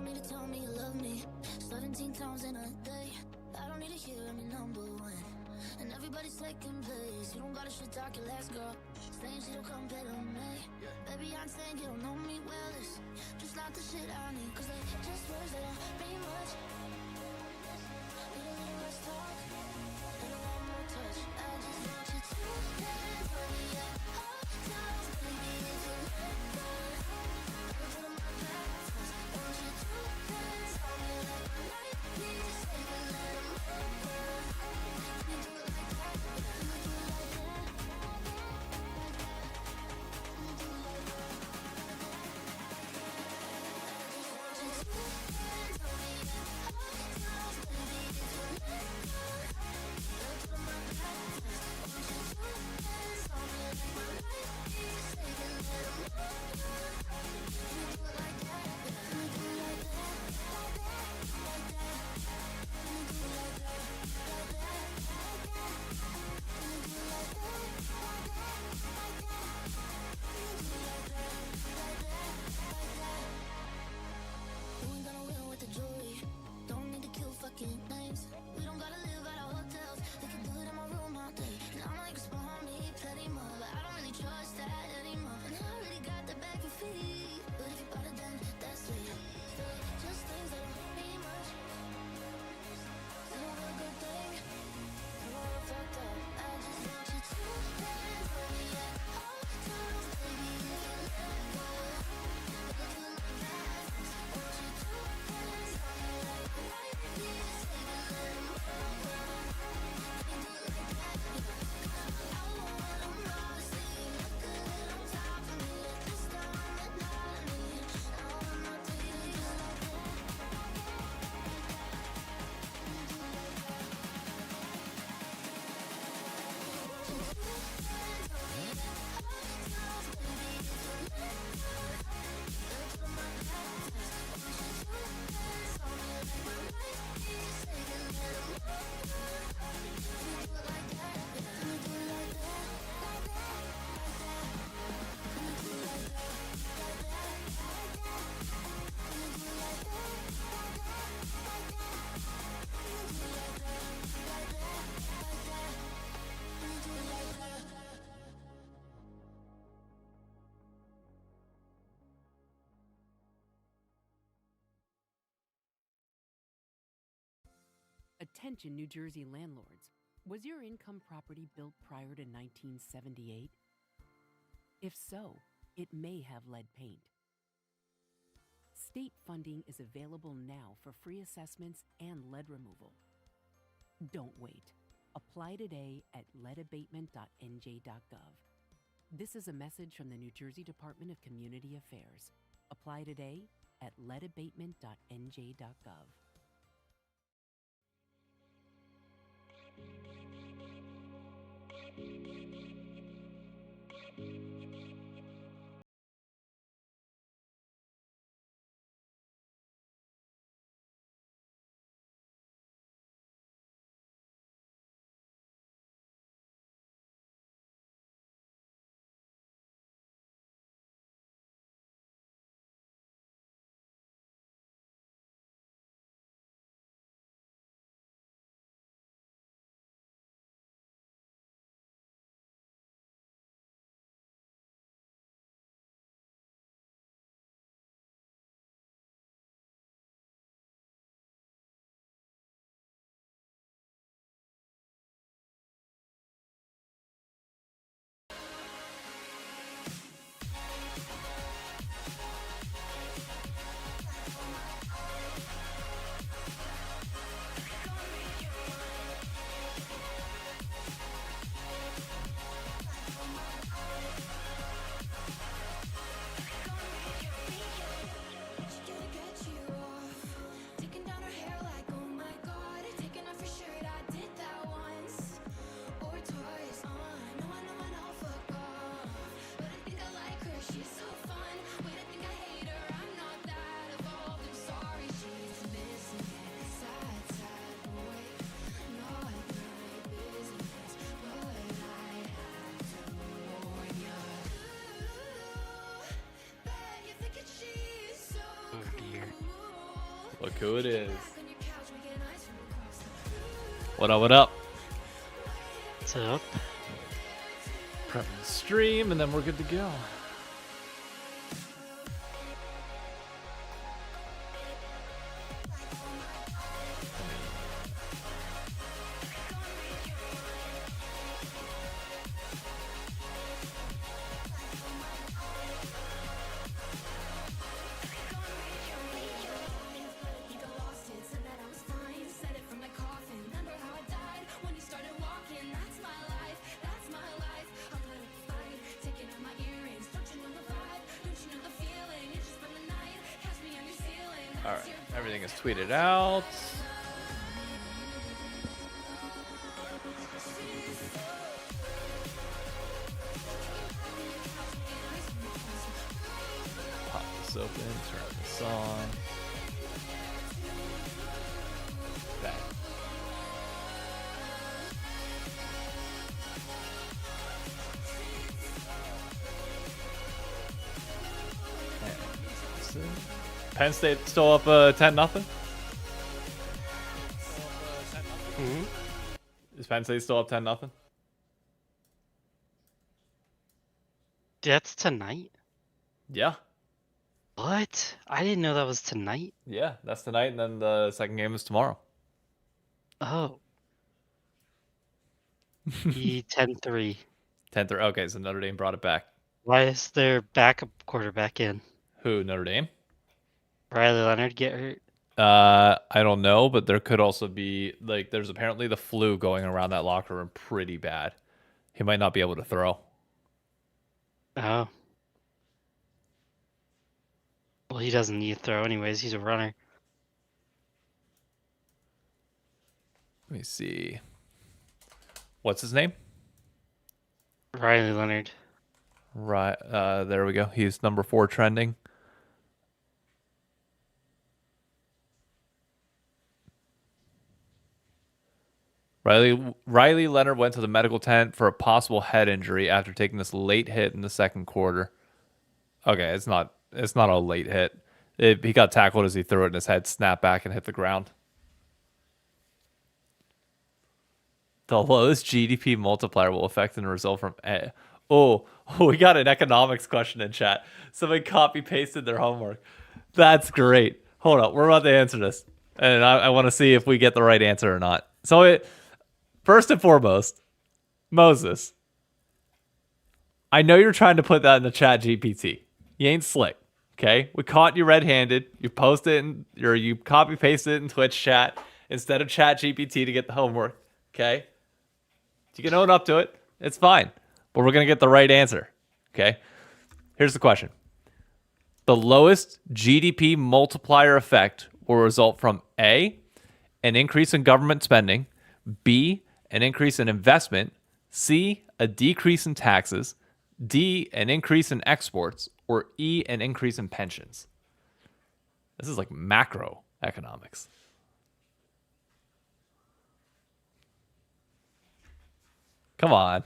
don't need to tell me you love me 17 times in a day. I don't need to hear I'm your number one, and everybody's taking place. You don't gotta shit talk your last girl, saying she don't compare to me. Baby, I'm saying you don't know me well. It's just not the shit I need, cause they just words that don't mean much. Need a little less talk and a lot more touch. I just want you to dance for me at all times, baby. If you let go, I'll put on my back first. Want you to dance on me like my light needs saving. Let 'em know. Can you do it like that? Can you do it like that? Can you do it like that? I just want you to dance on me at all times, baby. If you let go, I'll put on my back first. Want you to dance on me like my light needs saving. Let 'em know. Can you do it like that? Can you do it like that? Like that? Like that? Can you do it like that? Like that? Like that? Can you do it like that? Like that? Like that? Can you do it like that? Like that? Like that? You ain't gonna win with the jewelry. Don't need to kill fucking names. We don't gotta live at our hotels. They can do it in my room all day. And I'm like, spawn me plenty more, but I don't really trust that anymore. And I already got the bag for feet, but if you bought it, then that's sweet. Still, just things that don't mean much. Still a real good thing. I'm all fucked up. I just want you to dance for me at all times, baby. If you let go, I'll do my best. Want you to dance on me like my light needs saving. Let 'em know. Can you do it like that? I want 'em all to see you look good on top of me at this time at night. I need all of my days just like that. Can you do it like that? Want you to dance on me at all times, baby. If you let go, I'll put on my back first. Want you to dance on me like my light needs saving. Let 'em know. Can you do it like that? Can you do it like that? Like that? Like that? Can you do it like that? Like that? Like that? Can you do it like that? Like that? Like that? Can you do it like that? Like that? Like that? Can you do it like that? Attention, New Jersey landlords. Was your income property built prior to 1978? If so, it may have lead paint. State funding is available now for free assessments and lead removal. Don't wait. Apply today at leadabatement.nj.gov. This is a message from the New Jersey Department of Community Affairs. Apply today at leadabatement.nj.gov. Look who it is. What up, what up? What's up? Prepping the stream, and then we're good to go. Alright, everything is tweeted out. Pop this open, turn this on. Bang. Penn State still up 10-0? Is Penn State still up 10-0? That's tonight? Yeah. What? I didn't know that was tonight. Yeah, that's tonight, and then the second game is tomorrow. Oh. The 10-3. 10-3. Okay, so Notre Dame brought it back. Why is their backup quarterback in? Who, Notre Dame? Riley Leonard get hurt? I don't know, but there could also be, like, there's apparently the flu going around that locker room pretty bad. He might not be able to throw. Oh. Well, he doesn't need to throw anyways. He's a runner. Let me see. What's his name? Riley Leonard. Right, there we go. He's number 4 trending. Riley Leonard went to the medical tent for a possible head injury after taking this late hit in the second quarter. Okay, it's not a late hit. He got tackled as he threw it, and his head snapped back and hit the ground. The lowest GDP multiplier will affect and result from A. Oh, we got an economics question in chat. Somebody copy pasted their homework. That's great. Hold up, we're about to answer this, and I want to see if we get the right answer or not. So first and foremost, Moses, I know you're trying to put that in the chat GPT. You ain't slick, okay? We caught you red-handed. You you copy pasted it in Twitch chat instead of chat GPT to get the homework, okay? You can own up to it. It's fine, but we're gonna get the right answer, okay? Here's the question: the lowest GDP multiplier effect will result from A, an increase in government spending, B, an increase in investment, C, a decrease in taxes, D, an increase in exports, or E, an increase in pensions. This is like macroeconomics. Come on.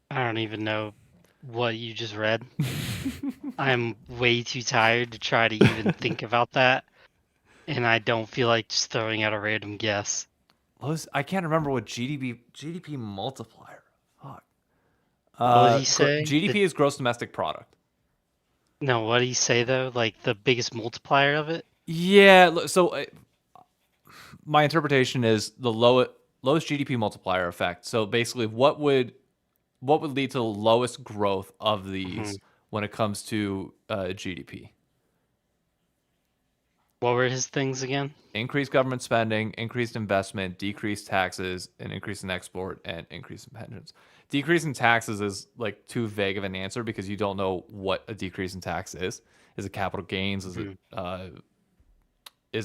I don't even know what you just read. I'm way too tired to try to even think about that. And I don't feel like just throwing out a random guess. I can't remember what GDP multiplier. Fuck. What did he say? GDP is gross domestic product. No, what did he say though? Like the biggest multiplier of it? Yeah. So my interpretation is the lowest GDP multiplier effect. So basically, what would lead to the lowest growth of these when it comes to GDP? What were his things again? Increased government spending, increased investment, decreased taxes, an increase in export, and increase in pensions. Decrease in taxes is like too vague of an answer because you don't know what a decrease in tax is. Is it capital gains? Is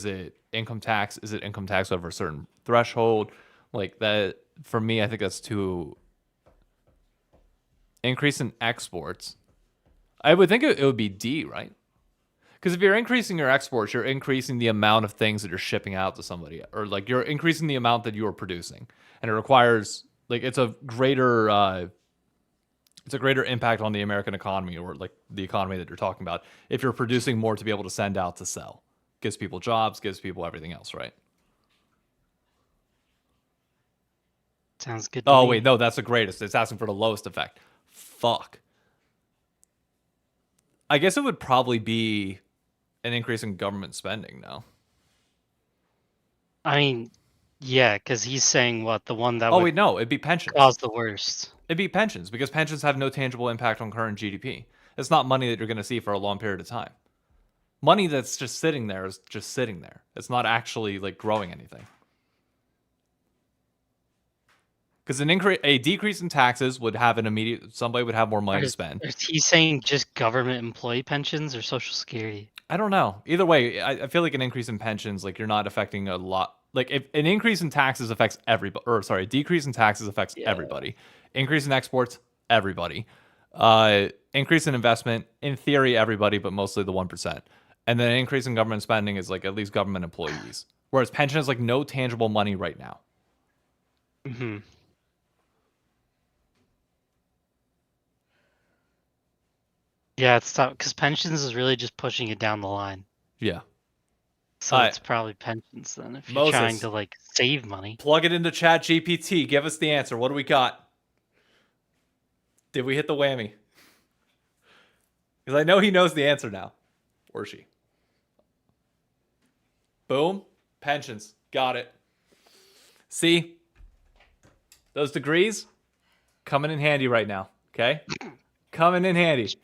it income tax? Is it income tax over a certain threshold? Like that, for me, I think that's too. Increase in exports. I would think it would be D, right? Because if you're increasing your exports, you're increasing the amount of things that you're shipping out to somebody, or like you're increasing the amount that you are producing, and it requires like it's a greater It's a greater impact on the American economy, or like the economy that you're talking about, if you're producing more to be able to send out to sell. Gives people jobs, gives people everything else, right? Sounds good to Oh, me. wait, no, that's the greatest. It's asking for the lowest effect. Fuck. I guess it would probably be an increase in government spending, no? I mean, yeah, because he's saying what the one that Oh, would wait, no, it'd be pensions. cause the worst. It'd be pensions, because pensions have no tangible impact on current GDP. It's not money that you're going to see for a long period of time. Money that's just sitting there is just sitting there. It's not actually like growing anything. Because a decrease in taxes would have an immediate. Somebody would have more money to spend. Is he saying just government employee pensions or Social Security? I don't know. Either way, I feel like an increase in pensions, like you're not affecting a lot. Like if an increase in taxes affects everybody, or sorry, a decrease in taxes affects everybody. Increase in exports, everybody. Increase in investment, in theory, everybody, but mostly the 1%. And then an increase in government spending is like at least government employees. Whereas pension is like no tangible money right now. Mm-hmm. Yeah, it's tough because pensions is really just pushing it down the line. Yeah. So it's probably pensions then if you're trying Moses, to like save money. plug it into Chat GPT. Give us the answer. What do we got? Did we hit the whammy? Because I know he knows the answer now. Or she. Boom. Pensions. Got it. See? Those degrees coming in handy right now. Okay? Coming in handy.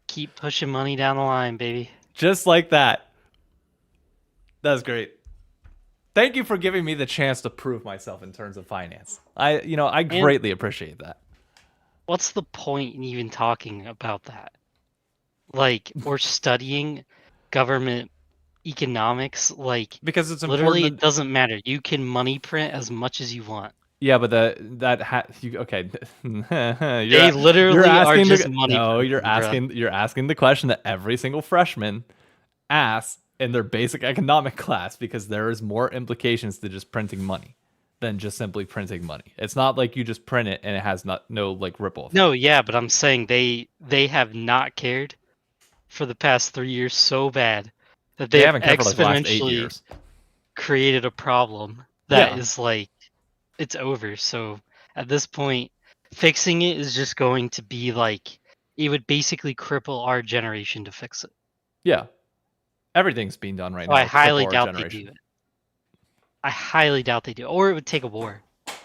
Keep pushing money down the line, baby. Just like that. That's great. Thank you for giving me the chance to prove myself in terms of finance. I greatly appreciate that. What's the point in even talking about that? Like, or studying government economics, like, Because it's literally important. it doesn't matter. You can money print as much as you want. Yeah, but okay. They literally are just money. No, printing, bruh. you're asking the question that every single freshman asks in their basic economic class, because there is more implications to just printing money than just simply printing money. It's not like you just print it and it has no like ripple effect. No, yeah, but I'm saying they have not cared for the past 3 years so bad that They they haven't cared for like the last 8 exponentially years. created a problem that Yeah. is like it's over. So at this point, fixing it is just going to be like it would basically cripple our generation to fix it. Yeah. Everything's being done right So now. I to highly cripple our doubt they generation. do it. I highly doubt they do, or it would take a war,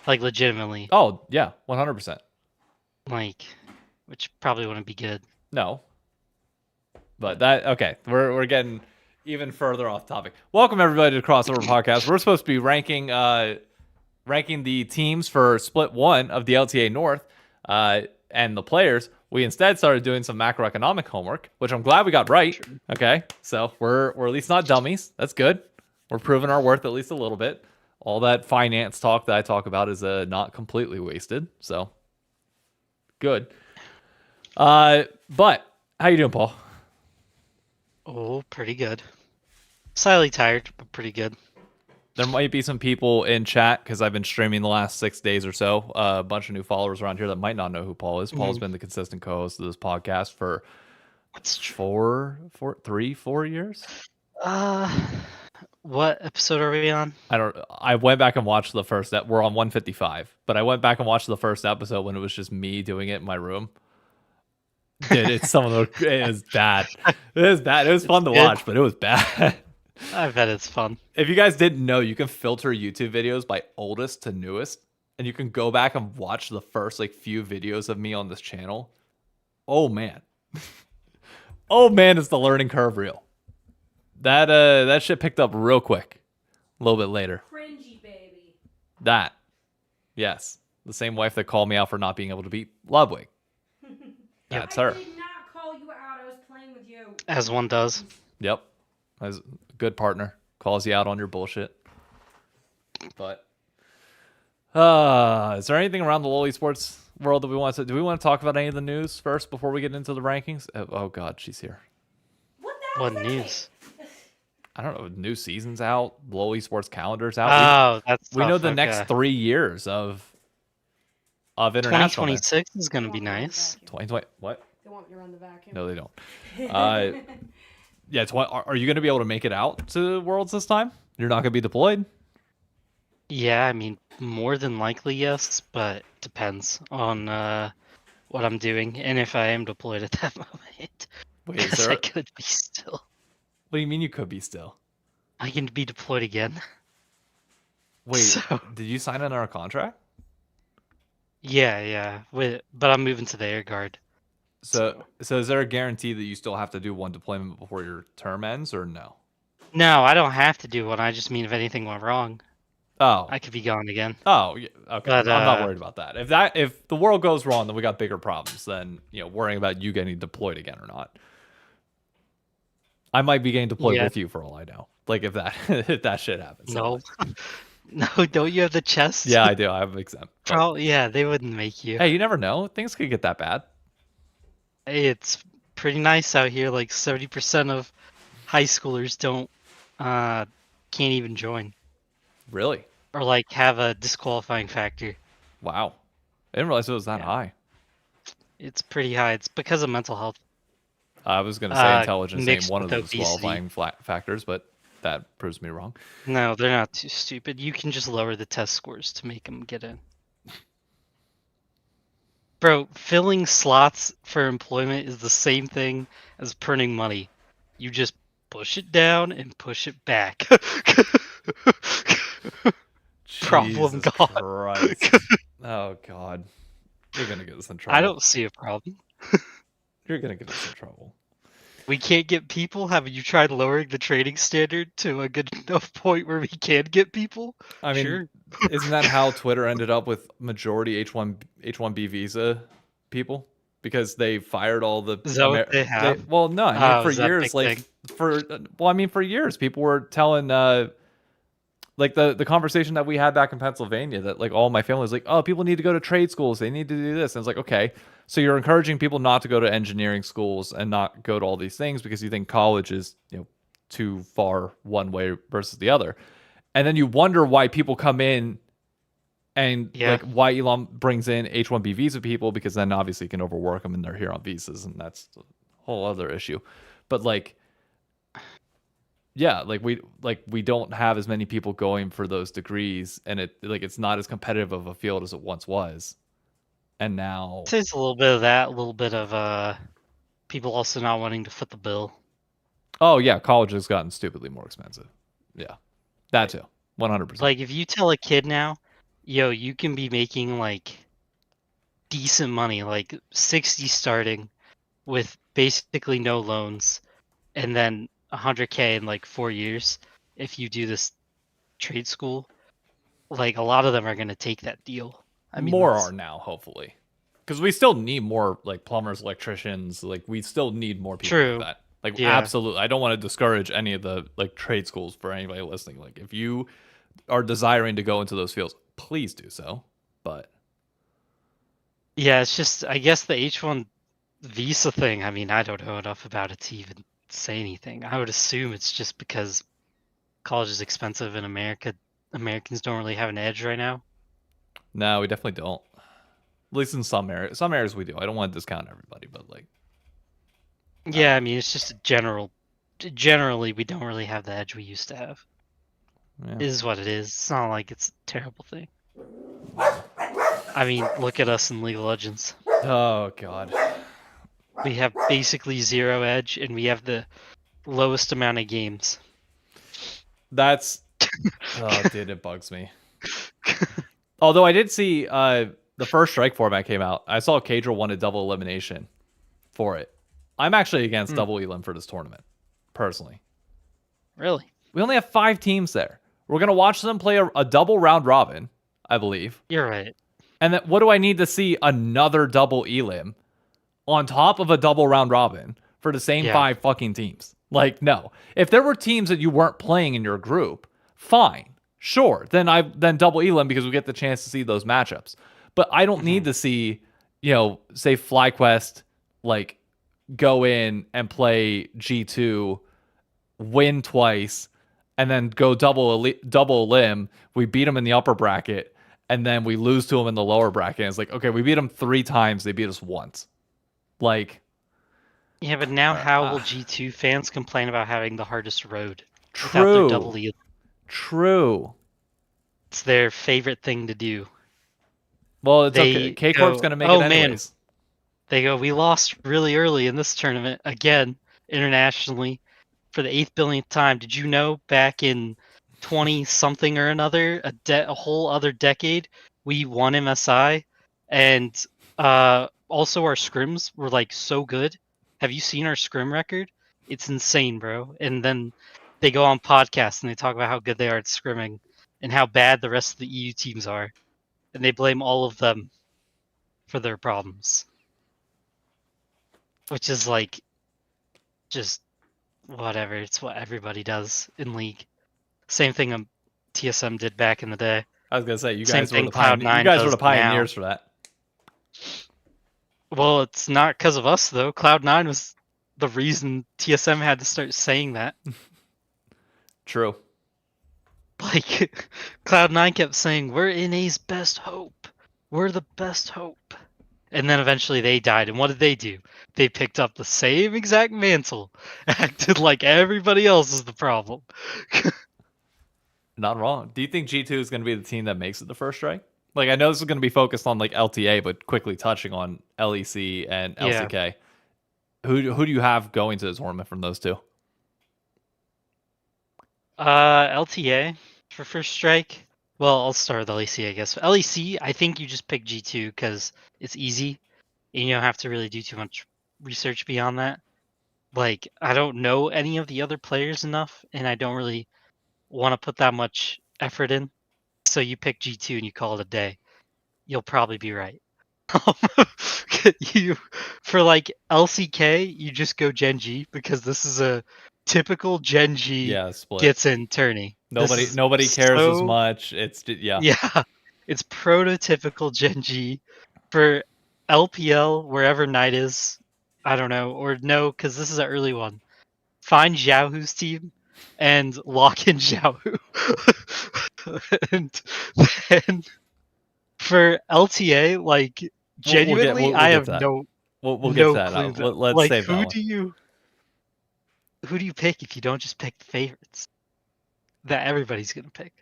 like legitimately, Oh, yeah, 100%. like, which probably wouldn't be good. No. But okay, we're getting even further off topic. Welcome everybody to the Crossover Podcast. We're supposed to be ranking the teams for split 1 of the LTA North and the players. We instead started doing some macroeconomic homework, which I'm glad we got right. Okay, so we're at least not dummies. That's good. We're proving our worth at least a little bit. All that finance talk that I talk about is not completely wasted. So good. But how you doing, Paul? Oh, pretty good. Slightly tired, but pretty good. There might be some people in chat because I've been streaming the last 6 days or so. A bunch of new followers around here that might not know who Paul is. Paul's been the consistent co-host of this podcast for 4 years. What episode are we on? I went back and watched the first. We're on 155, but I went back and watched the first episode when it was just me doing it in my room. Dude, it was bad. It was bad. It was fun to watch, but it was bad. I bet it's fun. If you guys didn't know, you can filter YouTube videos by oldest to newest, and you can go back and watch the first like few videos of me on this channel. Oh man. Oh man, is the learning curve real. That shit picked up real quick. A little bit later. Cringy, baby. That. Yes. The same wife that called me out for not being able to beat Ludwig. That's her. I did not call you out. I was playing with you. As one does. Yep. As a good partner. Calls you out on your bullshit. But is there anything around the LoL esports world that we want to do? We want to talk about any of the news first before we get into the rankings? Oh god, she's here. What news? I don't know. New season's out. LoL esports calendar's out. Oh, that's we know tough, the next okay. 3 years of of international. 2026 is going to be They want me to nice. vacuum. 2020. What? They want me to run the vacuum. No, they don't. Yeah, are you going to be able to make it out to Worlds this time? You're not going to be deployed? Yeah, I mean, more than likely, yes, but depends on what I'm doing and if I am deployed at that moment. Wait, is Because there? I could be still. What do you mean you could be still? I can be deployed again. Wait, So- did you sign on our contract? Yeah. But I'm moving to the air guard. So is there a guarantee that you still have to do one deployment before your term ends, or no? No, I don't have to do one. I just mean if anything went wrong, Oh, I could be gone again. oh, yeah, okay. But, I'm not worried about that. If the world goes wrong, then we got bigger problems than worrying about you getting deployed again or not. I might be getting deployed Yeah. with you for all I know. Like if that if that shit happens. No. No, don't you have the chest? Yeah, I do. I have exempt. But, Yeah, they wouldn't make you. hey, you never know. Things could get that bad. Hey, it's pretty nice out here. Like 70% of high schoolers can't even join Really? or like have a disqualifying factor. Wow. I didn't realize it was that Yeah. high. It's pretty high. It's because of mental health. I was going to say intelligence ain't mixed one of the with obesity. disqualifying factors, but that proves me wrong. No, they're not too stupid. You can just lower the test scores to make them get in. Bro, filling slots for employment is the same thing as printing money. You just push it down and push it back. Problem Jesus gone. Christ. Oh God. You're gonna get us in trouble. I don't see a problem. You're gonna get us in trouble. We can't get people. Have you tried lowering the training standard to a good enough point where we can get people? I mean, Sure. isn't that how Twitter ended up with majority H1B visa people? Because they fired all the. Is that what they have? Well, no, I mean Oh, for is that a years, big like thing? for years, people were telling like the conversation that we had back in Pennsylvania that like all my family was like, oh, people need to go to trade schools, they need to do this, and it's like, okay, so you're encouraging people not to go to engineering schools and not go to all these things because you think college is too far one way versus the other, and then you wonder why people come in and Yeah. like why Elon brings in H1B visa people, because then obviously you can overwork them and they're here on visas, and that's a whole other issue. But like, yeah, like we don't have as many people going for those degrees, and it's not as competitive of a field as it once was. And now I'd say it's a little bit of that, a little bit of people also not wanting to foot the bill. oh yeah, college has gotten stupidly more expensive. Yeah. That too. 100%. Like if you tell a kid now, yo, you can be making like decent money, like 60 starting with basically no loans, and then 100K in like 4 years if you do this trade school. Like a lot of them are gonna take that deal. I mean, more that's- are now, hopefully. Because we still need more like plumbers, electricians, like we still need more people True. like that. Like Yeah. absolutely. I don't want to discourage any of the like trade schools for anybody listening. Like if you are desiring to go into those fields, please do so. But Yeah, it's just I guess the H1 visa thing. I mean, I don't know enough about it to even say anything. I would assume it's just because college is expensive in America. Americans don't really have an edge right now. no, we definitely don't. At least in some areas. Some areas we do. I don't want to discount everybody, but like Yeah, I mean, it's just a generally we don't really have the edge we used to have. yeah. It is what it is. It's not like it's a terrible thing. I mean, look at us in League of Legends. Oh god. We have basically zero edge, and we have the lowest amount of games. That's oh dude, it bugs me. Although I did see the first strike format came out. I saw Cadril wanted double elimination for it. I'm actually against double elim for this tournament, personally. Really? We only have 5 teams there. We're gonna watch them play a double round robin, I believe. You're right. And then what do I need to see another double elim on top of a double round robin for the same Yeah. 5 fucking teams? Like, no. If there were teams that you weren't playing in your group, fine. Sure. Then double elim because we get the chance to see those matchups. But I don't need to see, say FlyQuest like go in and play G2, win twice, and then go double limb. We beat them in the upper bracket, and then we lose to them in the lower bracket. And it's like, okay, we beat them 3 times. They beat us once. Like, Yeah, but now how will uh, G2 fans complain about having the hardest road without their double true, E? true. It's their favorite thing to do. Well, it's okay. They K Corp's go, gonna make it oh man, anyways. they go, we lost really early in this tournament again internationally for the 8th billionth time. Did you know back in 20 something or another, a whole other decade, we won MSI, and also our scrims were like so good. Have you seen our scrim record? It's insane, bro. And then they go on podcasts and they talk about how good they are at scrimming and how bad the rest of the EU teams are, and they blame all of them for their problems, which is like just whatever. It's what everybody does in League. Same thing TSM did back in the day. I was gonna say you Same guys were thing the pioneers. You Cloud9 guys were does the now. pioneers for that. Well, it's not because of us though. Cloud9 was the reason TSM had to start saying that. True. Like Cloud9 kept saying, "We're NA's best hope. We're the best hope." And then eventually they died. And what did they do? They picked up the same exact mantle, acted like everybody else is the problem. Not wrong. Do you think G2 is going to be the team that makes it the first strike? Like, I know this is going to be focused on like LTA, but quickly touching on LEC and Yeah. LCK. Who do you have going to the tournament from those two? LTA for first strike. Well, I'll start with LEC, I guess. LEC, I think you just pick G2 because it's easy, and you don't have to really do too much research beyond that. Like, I don't know any of the other players enough, and I don't really want to put that much effort in. So you pick G2 and you call it a day. You'll probably be right. You for like LCK, you just go Gen G because this is a typical Gen G Yeah, split. gets in tourney. Nobody cares as much. It's yeah. Yeah, it's prototypical Gen G. For LPL, wherever Knight is, I don't know, or no, because this is an early one. Find Xiaohu's team and lock in Xiaohu. And then for LTA, like genuinely, we'll I get have to that. no We'll get to that. clue. Let's Like, save that one. who do you pick if you don't just pick the favorites that everybody's gonna pick?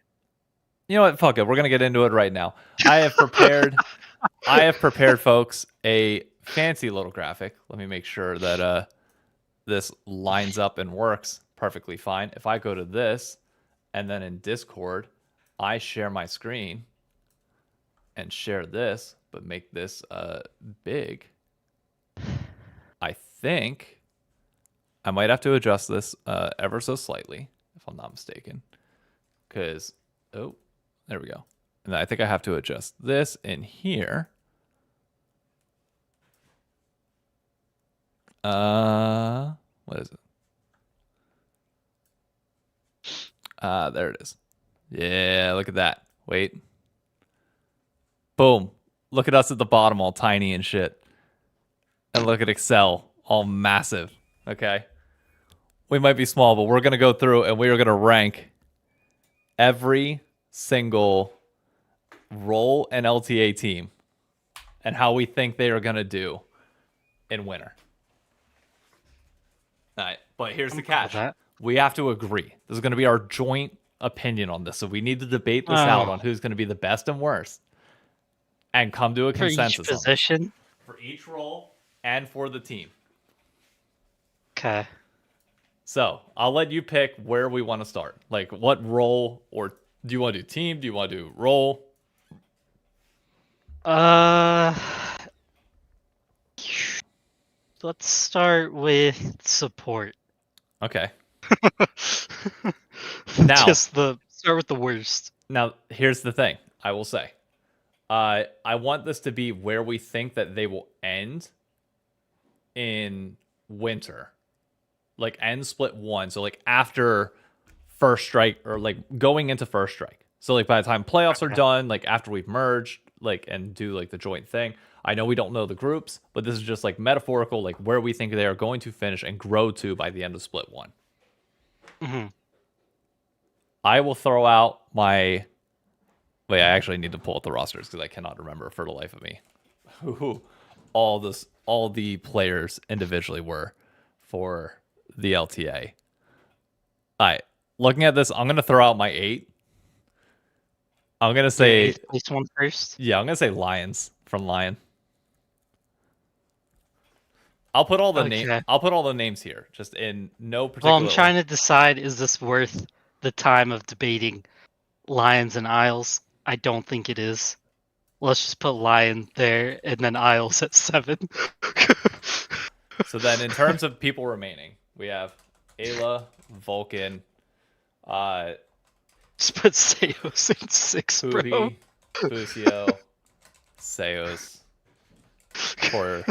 You know what? Fuck it. We're gonna get into it right now. I have prepared, folks, a fancy little graphic. Let me make sure that this lines up and works perfectly fine. If I go to this, and then in Discord, I share my screen and share this, but make this big. I think I might have to adjust this ever so slightly, if I'm not mistaken. Because, oh, there we go. And I think I have to adjust this in here. What is it? There it is. Yeah, look at that. Wait. Boom. Look at us at the bottom, all tiny and shit. And look at Excel, all massive. Okay. We might be small, but we're going to go through and we are going to rank every single role and LTA team and how we think they are going to do in winter. All right. But here's the catch. We have to agree. This is going to be our joint opinion on this. So we need to debate this out on who's going to be the best and worst and come to a consensus for each position, for each role and for the team. Okay. So I'll let you pick where we want to start. Like what role, or do you want to do team? Do you want to do role? Let's start with support. Okay. Now, start with the worst. Now, here's the thing. I will say, I want this to be where we think that they will end in winter, like end split 1. So like after first strike, or like going into first strike. So like by the time playoffs are done, like after we've merged, like and do like the joint thing. I know we don't know the groups, but this is just like metaphorical, like where we think they are going to finish and grow to by the end of split 1. Mm-hmm. I will throw out my Wait, I actually need to pull up the rosters because I cannot remember for the life of me who all the players individually were for the LTA. All right, looking at this, I'm gonna throw out my 8. I'm gonna say Place one first. yeah, I'm gonna say Lions from Lion. I'll put all the Okay. I'll put all the names here, just in no Well, particular. I'm trying to decide: is this worth the time of debating Lions and Isles? I don't think it is. Let's just put Lion there and then Isles at 7. So then, in terms of people remaining, we have Ayla, Vulcan, Just put Seos in 6, bro. Huhi, Fusio, Seos, or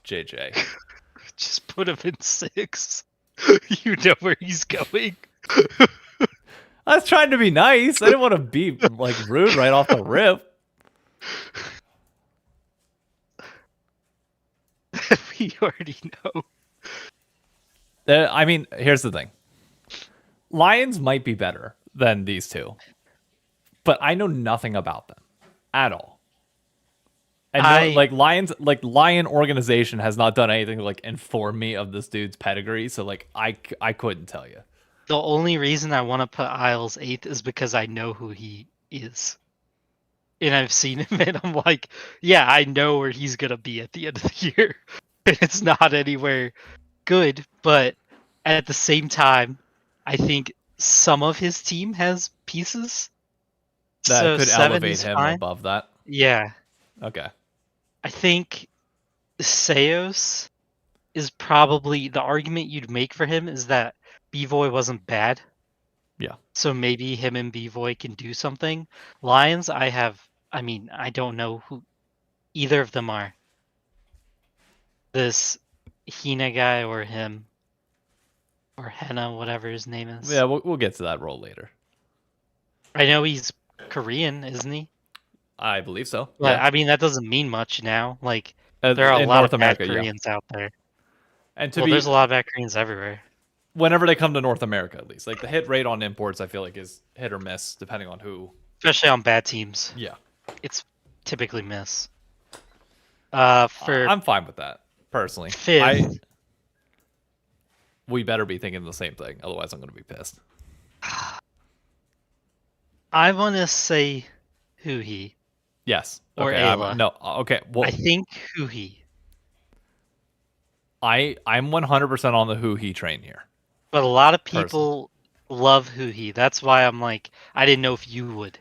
JJ. Just put him in 6. You know where he's going. I was trying to be nice. I didn't want to be like rude right off the rip. We already know. I mean, here's the thing. Lions might be better than these two, but I know nothing about them at all. And Lion organization has not done anything to like inform me of this dude's pedigree, so like I couldn't tell you. The only reason I want to put Isles 8th is because I know who he is. And I've seen him, and I'm like, yeah, I know where he's going to be at the end of the year. And it's not anywhere good, but at the same time, I think some of his team has pieces. That so could 7 elevate is him fine. above that. Yeah. Okay. I think Seos is probably the argument you'd make for him is that Bvoy wasn't bad. Yeah. So maybe him and Bvoy can do something. Lions, I don't know who either of them are. This Hina guy or him. Or Henna, whatever his name is. Yeah, we'll get to that role later. I know he's Korean, isn't he? I believe so. But Yeah. I mean, that doesn't mean much now. Like, there are a in lot North of bad America, yeah. Koreans out there. And There's a lot of bad Koreans everywhere. whenever they come to North America, at least, like the hit rate on imports, I feel like is hit or miss depending on who. Especially on bad teams. Yeah. It's typically miss. I'm fine with that personally. 5th. We better be thinking the same thing, otherwise I'm going to be pissed. I want to say Huhi. Yes. Or okay. Ayla. No. Okay. Well, I think Huhi. I'm 100% on the who he train here. But a lot of people love Huhi. That's why I'm like, I didn't know if you would.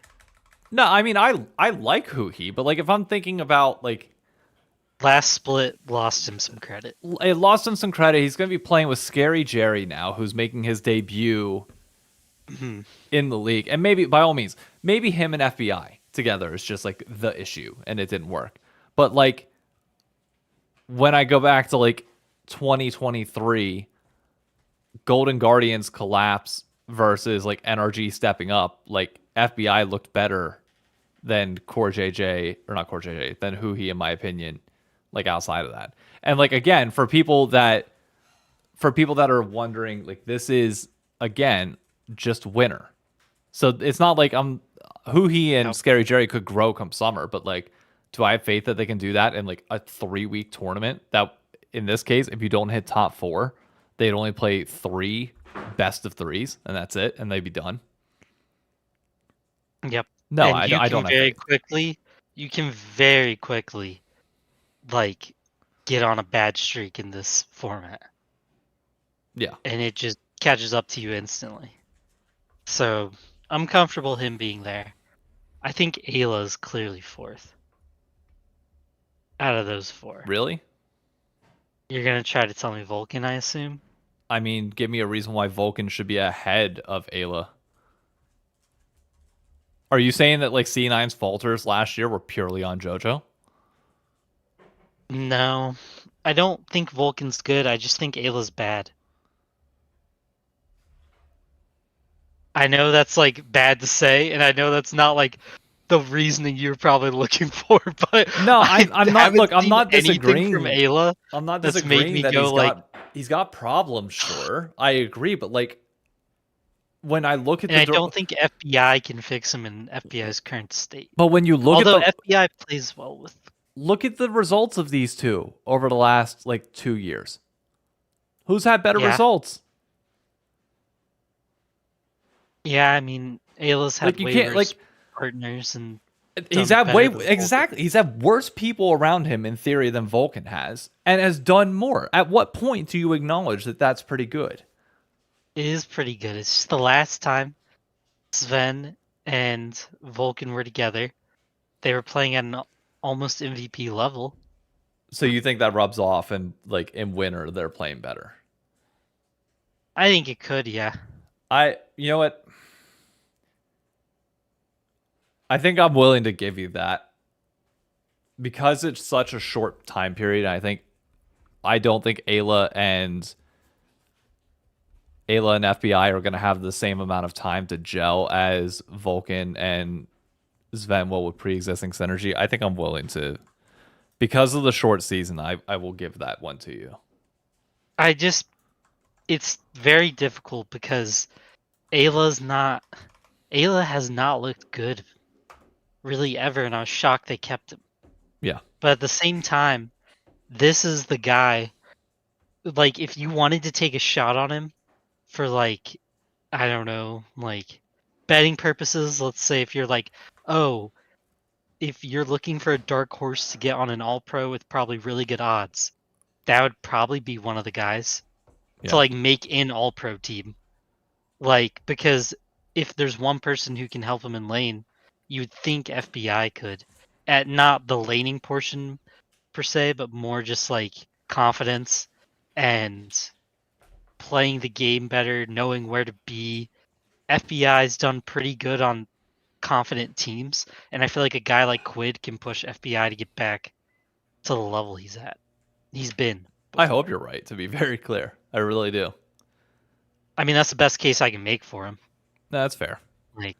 No, I mean I like who he, but like if I'm thinking about like Last split lost him some credit. it lost him some credit. He's going to be playing with Scary Jerry now, who's making his debut in the league. And maybe, by all means, maybe him and FBI together is just like the issue and it didn't work. But like when I go back to like 2023, Golden Guardians collapse versus like NRG stepping up, like FBI looked better than Core JJ, or not Core JJ, than Huhi, in my opinion, like outside of that. And like again, for people that are wondering, like this is again just winter. So it's not like Huhi and Scary Jerry could grow come summer, but like do I have faith that they can do that in like a 3-week tournament? That in this case, if you don't hit top 4, they'd only play 3 best of 3s, and that's it, and they'd be done. Yep. No, and I don't have faith. You can very quickly, like, get on a bad streak in this format. Yeah. And it just catches up to you instantly. So I'm comfortable him being there. I think Ayla is clearly 4th. Out of those 4. Really? You're going to try to tell me Vulcan, I assume? I mean, give me a reason why Vulcan should be ahead of Ayla. Are you saying that like C9's falters last year were purely on JoJo? No. I don't think Vulcan's good. I just think Ayla's bad. I know that's like bad to say, and I know that's not like the reasoning you're probably looking for, but no, I'm not. Look, I'm not disagreeing from Ayla. I'm not that's disagreeing made me that go he's got problems. Sure, I agree, but like when I look at And I the don't think FBI can fix him in FBI's current state. but when you look Although at FBI plays well with. the results of these two over the last like 2 years. Who's had better Yeah. results? Yeah, I mean, Ayla's had Like you way can't worse like partners and he's done had better way than exactly. He's had worse people around him in theory than Vulcan has, and has done more. At what point do you acknowledge that that's pretty good? It is pretty good. It's just the last time Sven and Vulcan were together, they were playing at an almost MVP level. So you think that rubs off, and like in winter they're playing better? I think it could, yeah. You know what? I think I'm willing to give you that because it's such a short time period. I don't think Ayla and FBI are going to have the same amount of time to gel as Vulcan and Sven will with pre-existing synergy. I think I'm willing to, because of the short season, I will give that one to you. It's very difficult because Ayla has not looked good really ever, and I was shocked they kept him. Yeah. But at the same time, this is the guy, like, if you wanted to take a shot on him for, like, I don't know, like, betting purposes, let's say if you're like, oh, if you're looking for a dark horse to get on an all-pro with probably really good odds, that would probably be one of the guys to, like, make an all-pro team. Like, because if there's one person who can help him in lane, you'd think FBI could. At not the laning portion per se, but more just like confidence and playing the game better, knowing where to be. FBI's done pretty good on confident teams, and I feel like a guy like Quid can push FBI to get back to the level he's at. He's been. I hope you're right, to be very clear. I really do. I mean, that's the best case I can make for him. No, that's fair. Like,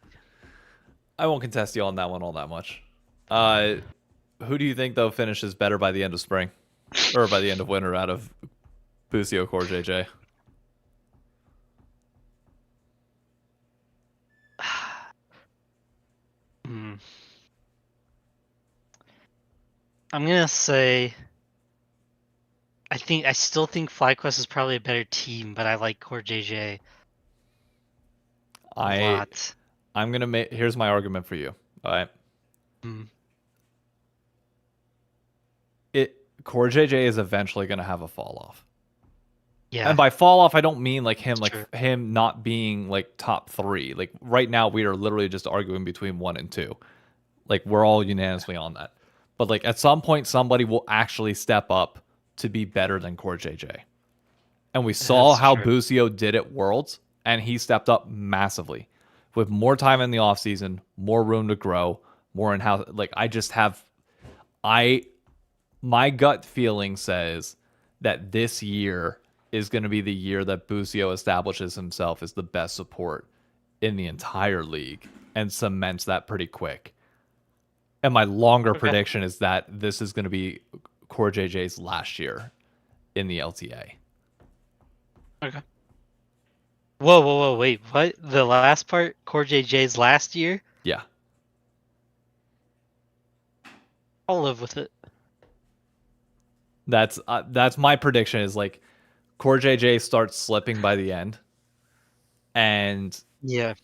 I won't contest you on that one all that much. Who do you think, though, finishes better by the end of spring? Or by the end of winter out of Busio, Core, JJ? I'm gonna say I still think FlyQuest is probably a better team, but I like Core JJ a lot. I'm gonna make. Here's my argument for you. All right. Core JJ is eventually gonna have a fall off. Yeah. And by fall off, I don't mean like True. him not being like top 3. Like right now, we are literally just arguing between 1 and 2. Like we're all unanimously on that. But like at some point, somebody will actually step up to be better than Core JJ. And we saw That's how true. Busio did at Worlds, and he stepped up massively with more time in the offseason, more room to grow, more in how like my gut feeling says that this year is going to be the year that Busio establishes himself as the best support in the entire league and cements that pretty quick. And my longer prediction is that this is going to be Core JJ's last year in the LTA. Okay. Whoa, wait, what? The last part? Core JJ's last year? Yeah. I'll live with it. That's my prediction is like Core JJ starts slipping by the end and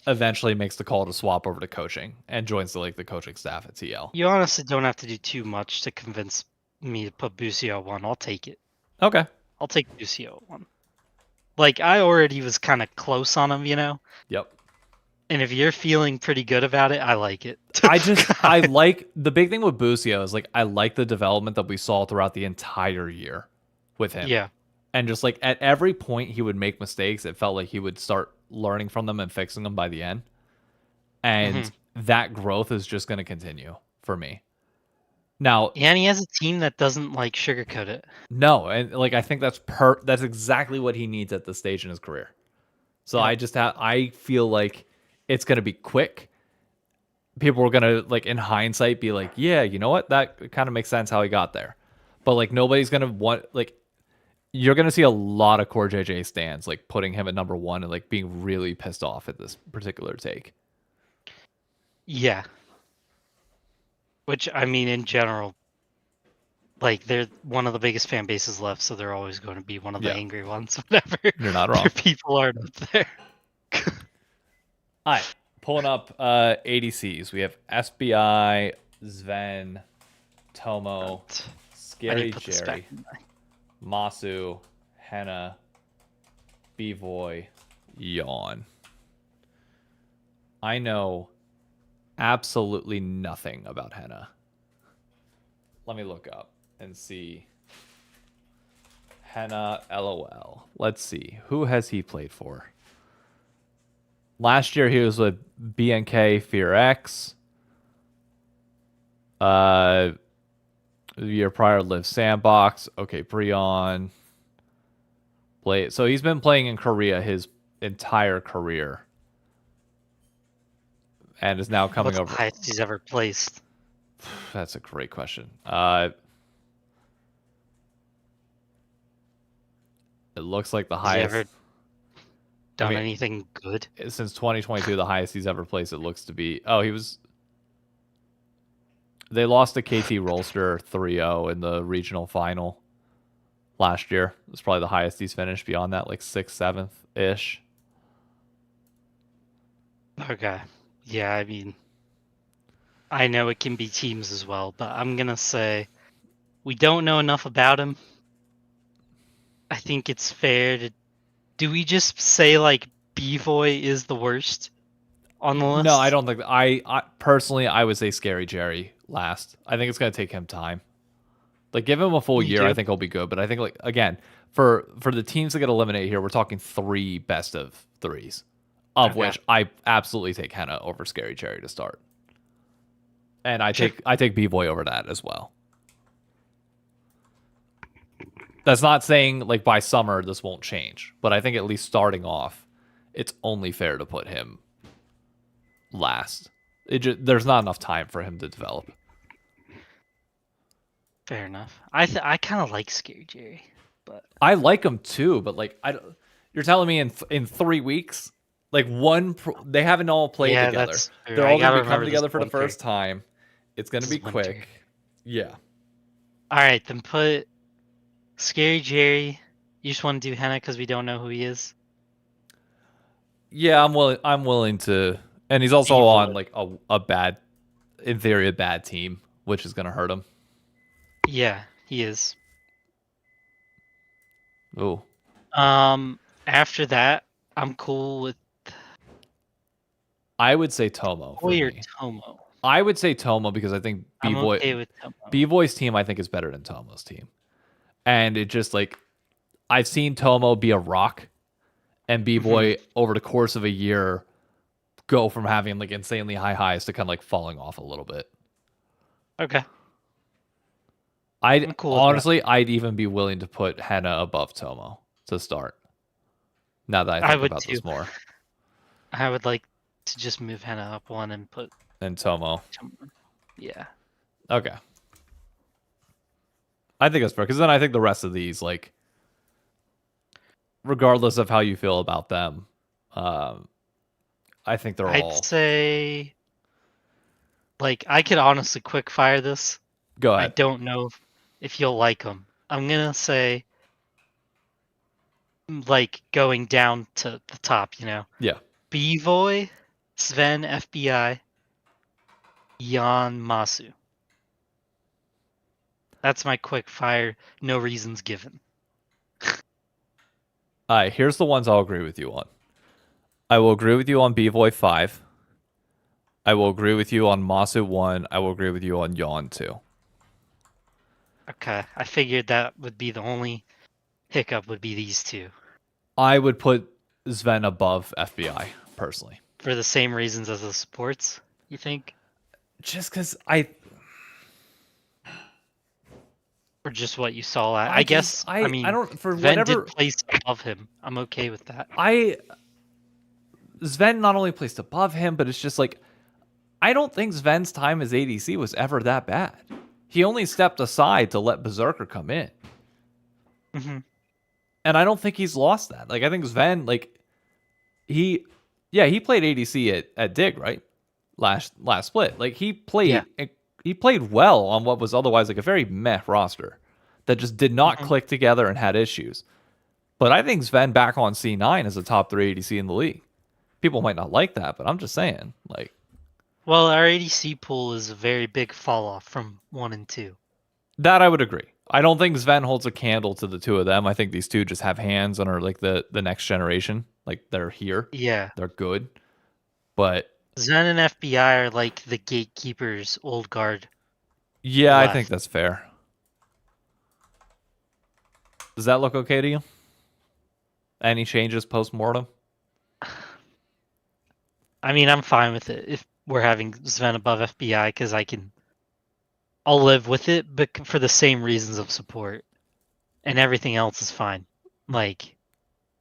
eventually makes the call to swap over to coaching and joins the coaching staff at TL. You honestly don't have to do too much to convince me to put Busio at 1. I'll take it. Okay. I'll take Busio at 1. Like, I already was kind of close on him, you know? Yep. And if you're feeling pretty good about it, I like it. I like the big thing with Busio is like I like the development that we saw throughout the entire year with him. Yeah. And just like at every point he would make mistakes, it felt like he would start learning from them and fixing them by the end. And that growth is just going to continue for me. Now, and he has a team that doesn't like sugarcoat it. No, and like I think that's exactly what he needs at this stage in his career. So I feel like it's going to be quick. People are going to like in hindsight be like, yeah, you know what? That kind of makes sense how he got there. But like nobody's going to want like you're gonna see a lot of core JJ stands like putting him at number 1 and like being really pissed off at this particular take. Yeah. Which, I mean, in general, like, they're one of the biggest fan bases left, so they're always going to be one of the Yeah. angry ones whenever You're not their wrong. people aren't up there. All right, pulling up ADCs. We have SBI, Sven, Tomo, I Scary need to put this back Jerry, in my- Masu, Henna, B-Boy, Yawn. I know absolutely nothing about Henna. Let me look up and see. Henna, LOL. Let's see. Who has he played for? Last year he was with BNK Fear X. The year prior, Live Sandbox. Okay, Breon. So he's been playing in Korea his entire career. And is now coming What's over. the highest he's ever placed? That's a great question. It looks like the Has he highest ever done mean, anything good? since 2022. The highest he's ever placed. It looks to be. Oh, he was. They lost to KT Rolster 3-0 in the regional final last year. It was probably the highest he's finished. Beyond that, like 6th, 7th ish. Okay. Yeah, I mean, I know it can be teams as well, but I'm going to say we don't know enough about him. I think it's fair to. Do we just say, like, B-Voy is the worst on the list? No, I don't think. I personally, I would say Scary Jerry last. I think it's gonna take him time. Like, give him a full You year. do? I think he'll be good. But I think, like, again, for the teams that get eliminated here, we're talking 3 best of 3s, of Okay. which I absolutely take Henna over Scary Jerry to start, and I Sure. take B-Boy over that as well. That's not saying like by summer this won't change, but I think at least starting off, it's only fair to put him last. There's not enough time for him to develop. Fair enough. I kind of like Scary Jerry, but I like him too, but like you're telling me in 3 weeks, like they haven't all played Yeah, together. that's true. They're I all gonna gotta be coming remember this together for the winter. first time. It's gonna This be is winter. quick. Yeah. all right, then put Scary Jerry. You just want to do Henna because we don't know who he is. Yeah, I'm willing to, and he's also B-Boy. on like a bad, in theory, a bad team, which is gonna hurt him. Yeah, he is. Ooh. After that, I'm cool with I would say Tomo for Boy or me. Tomo. I would say Tomo because I think I'm B-Boy okay with Tomo. B-Boy's team I think is better than Tomo's team. And it just like I've seen Tomo be a rock and B-Boy over the course of a year go from having like insanely high highs to kind of like falling off a little bit. Okay. I'd I'm cool with honestly I'd even be willing to put Henna above Tomo to start. Now that I think would about this too. more. I would like to just move Henna up one and put And Tomo. Tomo. Yeah. Okay. I think that's fair because then I think the rest of these, like, regardless of how you feel about them, I think they're I'd all. say, like, I could honestly quick fire this. Go I ahead. don't know if you'll like them. I'm gonna say, like, going down to the top, you know. Yeah. B-Voy, Sven, FBI, Jan, Masu. That's my quick fire. No reasons given. All right. Here's the ones I'll agree with you on. I will agree with you on B-Voy 5. I will agree with you on Masu 1. I will agree with you on Yawn 2. Okay, I figured that would be the only hiccup would be these two. I would put Sven above FBI, personally. For the same reasons as the supports, you think? Just because Or just what you saw at? I guess, I mean, I don't, for Sven whatever. did place above him. I'm okay with that. Sven not only placed above him, but it's just like I don't think Sven's time as ADC was ever that bad. He only stepped aside to let Berserker come in. Mm-hmm. And I don't think he's lost that. Like, I think Sven, like, he played ADC at Dig, right? Last split. Like, he Yeah. played well on what was otherwise like a very meh roster that just did not Mhm. click together and had issues. But I think Sven back on C9 is a top 3 ADC in the league. People might not like that, but I'm just saying, like, Well, our ADC pool is a very big fall off from 1 and 2. that I would agree. I don't think Sven holds a candle to the two of them. I think these two just have hands and are like the next generation. Like, they're here. Yeah. They're good. But Zen and FBI are like the gatekeepers, old guard. yeah, I think Left. that's fair. Does that look okay to you? Any changes post mortem? I mean, I'm fine with it if we're having Sven above FBI because I'll live with it, but for the same reasons of support, and everything else is fine. Like,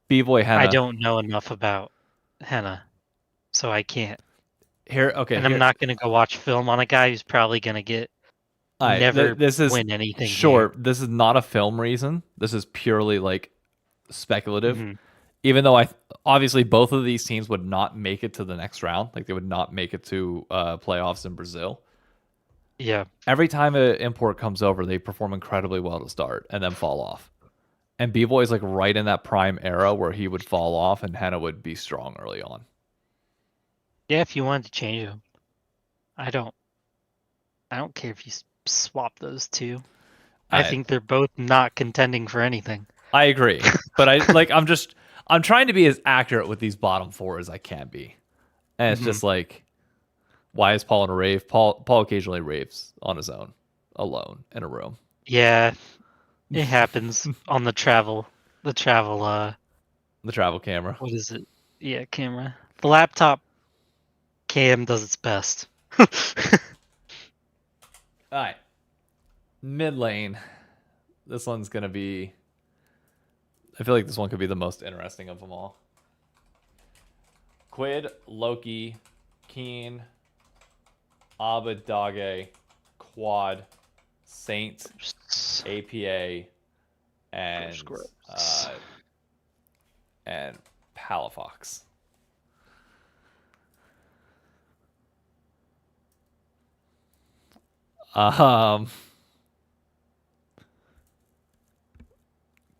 B-Boy Henna. I don't know enough about Henna, so I can't. Here, okay. And I'm not gonna go watch film on a guy who's probably gonna get never this is win anything. sure. This is not a film reason. This is purely like speculative. Mhm. Even though obviously both of these teams would not make it to the next round, like they would not make it to playoffs in Brazil. Yeah. Every time an import comes over, they perform incredibly well to start and then fall off. And B-Boy is like right in that prime era where he would fall off and Henna would be strong early on. Yeah, if you wanted to change him, I don't care if you swap those two. I think they're both not contending for anything. I agree, but I'm trying to be as accurate with these bottom 4 as I can be, and it's just like, why is Paul in a rave? Paul occasionally raves on his own, alone in a room. Yeah, it happens on the travel. The travel. The travel camera. What is it? Yeah, camera. The laptop cam does its best. All right, mid lane. This one's gonna be. I feel like this one could be the most interesting of them all. Quid, Loki, Keen, Abadage, Quad, Saint, APA, and Palafox.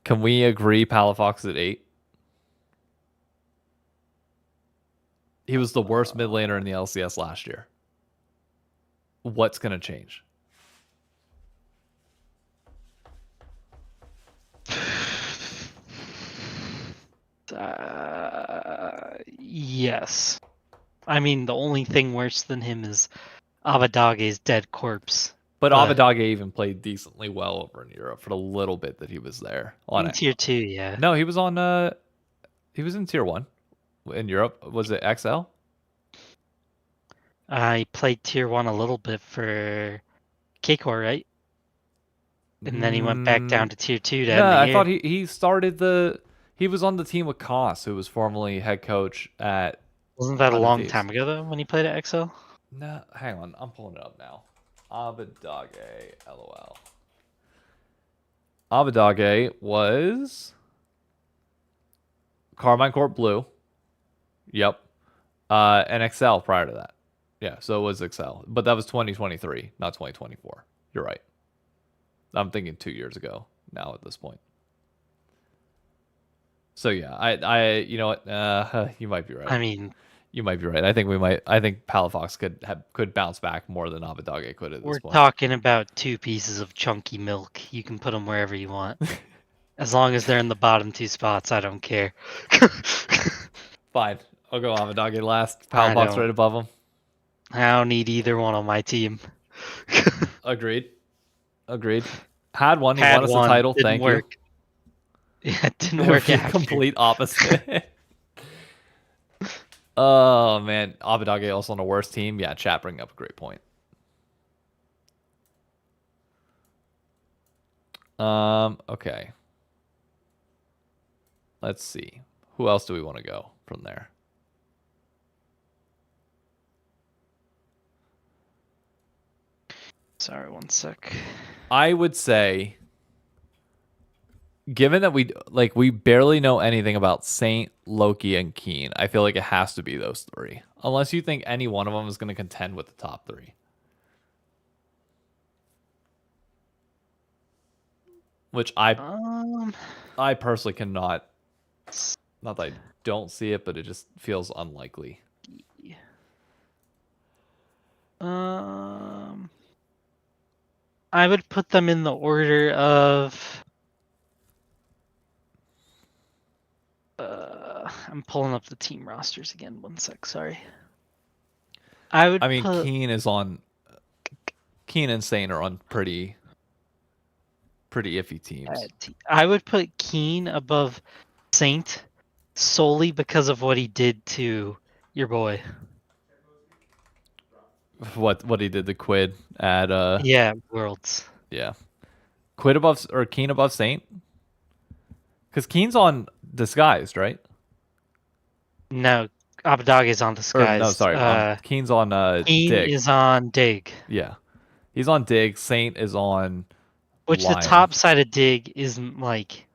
Can we agree Palafox at 8? He was the worst mid laner in the LCS last year. What's going to change? Yes. I mean, the only thing worse than him is Abadage's dead corpse. But Abadage even played decently well over in Europe for the little bit that he was there. In tier 2, yeah. No, he was on. He was in tier 1 in Europe. Was it XL? I played tier 1 a little bit for K-Core, right? And then he went back down to tier 2 to end the I year. thought he started he was on the team with Koss, who was formerly head coach at. Wasn't that a long time ago though when he played at XL? No, hang on, I'm pulling it up now. Abadage, LOL. Abadage was Carmine Corp Blue. Yep. And XL prior to that. Yeah, so it was XL. But that was 2023, not 2024. You're right. I'm thinking 2 years ago now at this point. So yeah, I you know what? You might be right. I mean, you might be right. I think Palafox could bounce back more than Abadage could at this point. we're talking about 2 pieces of chunky milk. You can put them wherever you want. As long as they're in the bottom 2 spots, I don't care. Fine. I'll go Abadage last. Palafox right above him. I don't need either one on my team. Agreed. Had one. He won us a title. Thank you. Yeah, it didn't work after. Complete opposite. Oh, man. Abadage also on a worse team. Yeah, chat bringing up a great point. Okay. Let's see. Who else do we want to go from there? Sorry, one sec. I would say given that we barely know anything about Saint, Loki, and Keen, I feel like it has to be those three. Unless you think any one of them is going to contend with the top three. Which I personally cannot. Not that I don't see it, but it just feels unlikely. I would put them in the order of. I'm pulling up the team rosters again. 1 sec, sorry. I mean, Keen and Saint are on pretty iffy teams. I would put Keen above Saint solely because of what he did to your boy. What he did to Quid at yeah, Worlds. Yeah. Quid above or Keen above Saint? Because Keen's on Disguised, right? No, Abadag is on Disguised. No, sorry. Keen's on Keen Dig. is on Dig. Yeah. He's on Dig. Saint is on Which Lion. the top side of Dig isn't like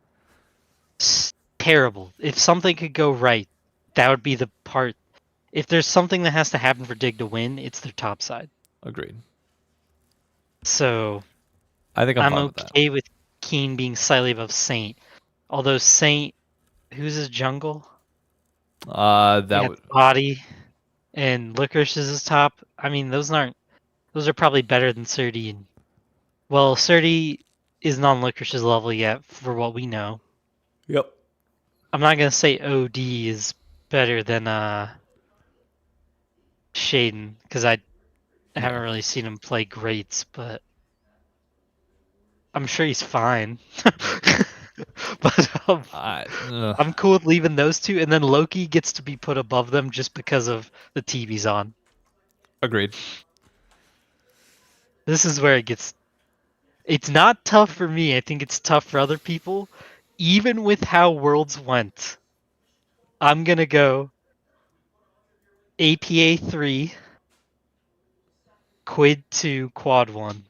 terrible. If something could go right, that would be the part. If there's something that has to happen for Dig to win, it's their top side. Agreed. So I think I'm fine okay with Keen being slightly above Saint. Although Saint, who's his jungle? That would Body and Licorice is his top. I mean, those are probably better than Surdy. And well, Surdy is not on Licorice's level yet, for what we know. Yep. I'm not gonna say OD is better than Shaden because I haven't really seen him play greats, but I'm sure he's fine. But I'm cool with leaving those two, and then Loki gets to be put above them just because of the TV's on. Agreed. This is where it gets. It's not tough for me. I think it's tough for other people. Even with how Worlds went, I'm gonna go APA 3, Quid 2, Quad 1.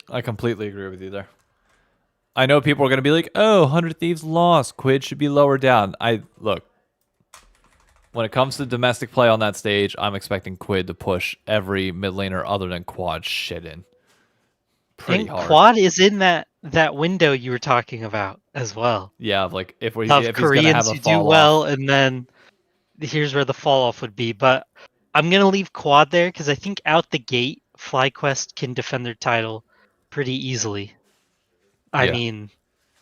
I completely agree with you there. I know people are going to be like, oh, 100 Thieves lost. Quid should be lower down. Look, when it comes to domestic play on that stage, I'm expecting Quid to push every mid laner other than Quad shit in. Pretty hard. Quad is in that window you were talking about as well. Yeah, like if he's Koreans going to have a who fall do well, off. and then here's where the fall off would be. But I'm going to leave Quad there because I think out the gate, FlyQuest can defend their title pretty easily. I mean,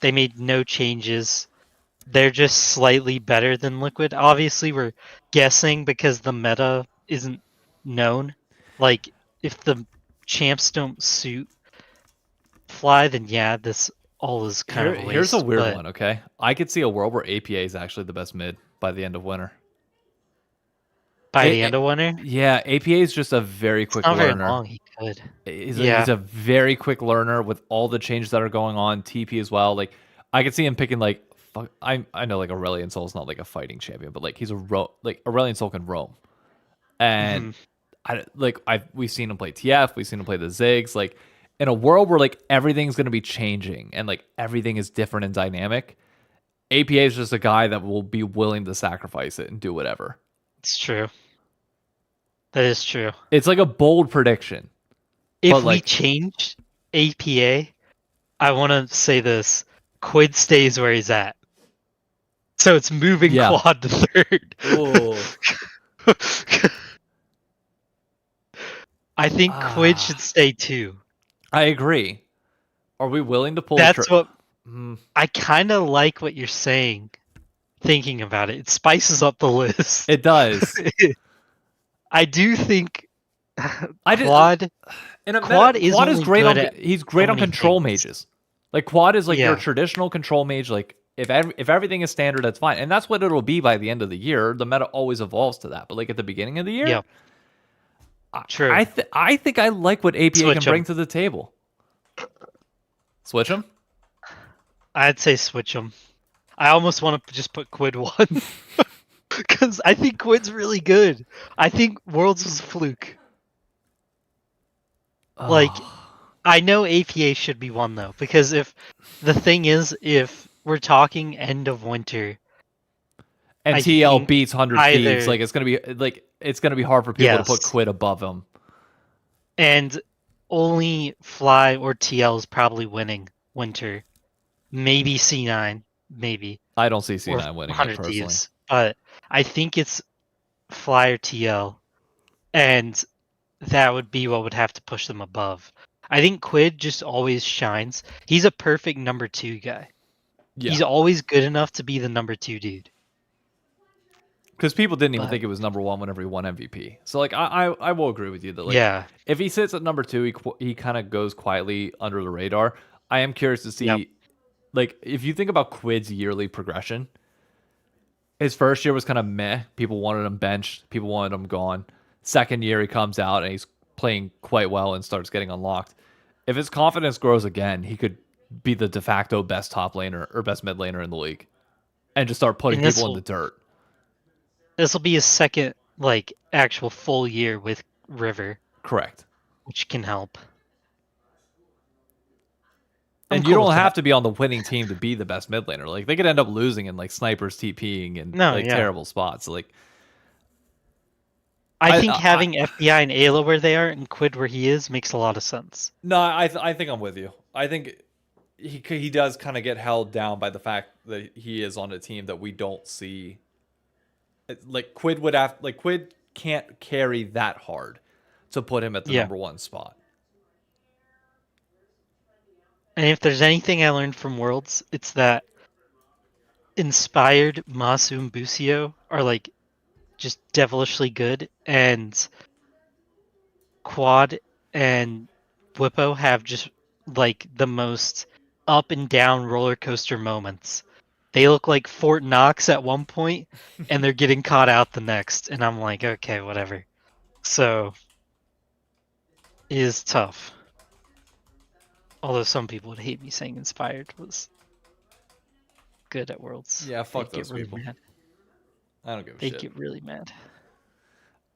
they made no changes. They're just slightly better than Liquid. Obviously, we're guessing because the meta isn't known. Like, if the champs don't suit Fly, then yeah, this all is kind of a waste. Here's a weird one, okay? I could see a world where APA is actually the best mid by the end of winter. By the end of winter? Yeah, APA is just a very quick learner. Very long, he could. He's a very quick learner with all the changes that are going on. TP as well. Like, I could see him picking like, I know like Aurelion Sol's not like a fighting champion, but like he's Aurelion Sol can roam, and we've seen him play TF, we've seen him play the Ziggs. Like, in a world where like everything's gonna be changing and like everything is different and dynamic, APA is just a guy that will be willing to sacrifice it and do whatever. It's true. That is true. It's like a bold prediction. If we change APA, I want to say this. Quid stays where he's at. So it's moving Quad to third. I think Quid should stay 2. I agree. Are we willing to pull That's what... I kind of like what you're saying. Thinking about it. It spices up the list. It does. I do think Quad is great on he's great on control mages. Like Quad is like your traditional control mage. Like if everything is standard, that's fine, and that's what it'll be by the end of the year. The meta always evolves to that, but like at the beginning of the year, true. I think I like what APA can bring to the table. Switch him. I'd say switch him. I almost want to just put Quid 1 because I think Quid's really good. I think Worlds was a fluke. Like, I know APA should be one though, because if we're talking end of winter, And I TL think beats 100 Thieves. either It's gonna be hard for people to put yes, Quid above him. and only Fly or TL is probably winning winter, maybe C9, maybe I don't see or C9 winning it 100 personally. Thieves, but I think it's Fly or TL, and that would be what would have to push them above. I think Quid just always shines. He's a perfect number 2 guy. Yeah, He's always good enough to be the number 2 dude. because people didn't even But think it was number one whenever he won MVP. So like I will agree with you that like yeah, if he sits at number two, he kind of goes quietly under the radar. I am curious to see Yep. like if you think about Quid's yearly progression. His first year was kind of meh. People wanted him benched. People wanted him gone. Second year, he comes out and he's playing quite well and starts getting unlocked. If his confidence grows again, he could be the de facto best top laner or best mid laner in the league and just start putting and people in the dirt. this will be his second like actual full year with River, Correct. which can help. And I'm you cool don't with have that. to be on the winning team to be the best mid laner. Like they could end up losing and like snipers TPing and No, like yeah. terrible spots. Like I think having FBI and Ayla where they are and Quid where he is makes a lot of sense. no, I think I'm with you. I think he does kind of get held down by the fact that he is on a team that we don't see. Like Quid can't carry that hard to put him at the Yeah. number one spot. And if there's anything I learned from Worlds, it's that inspired Masu and Busio are like just devilishly good, and Quad and Whippo have just like the most up and down roller coaster moments. They look like Fort Knox at one point, and they're getting caught out the next, and I'm like, okay, whatever. So it is tough. Although some people would hate me saying inspired was good at Worlds. Yeah, fuck They'd those get really people. mad. I don't give a They shit. get really mad.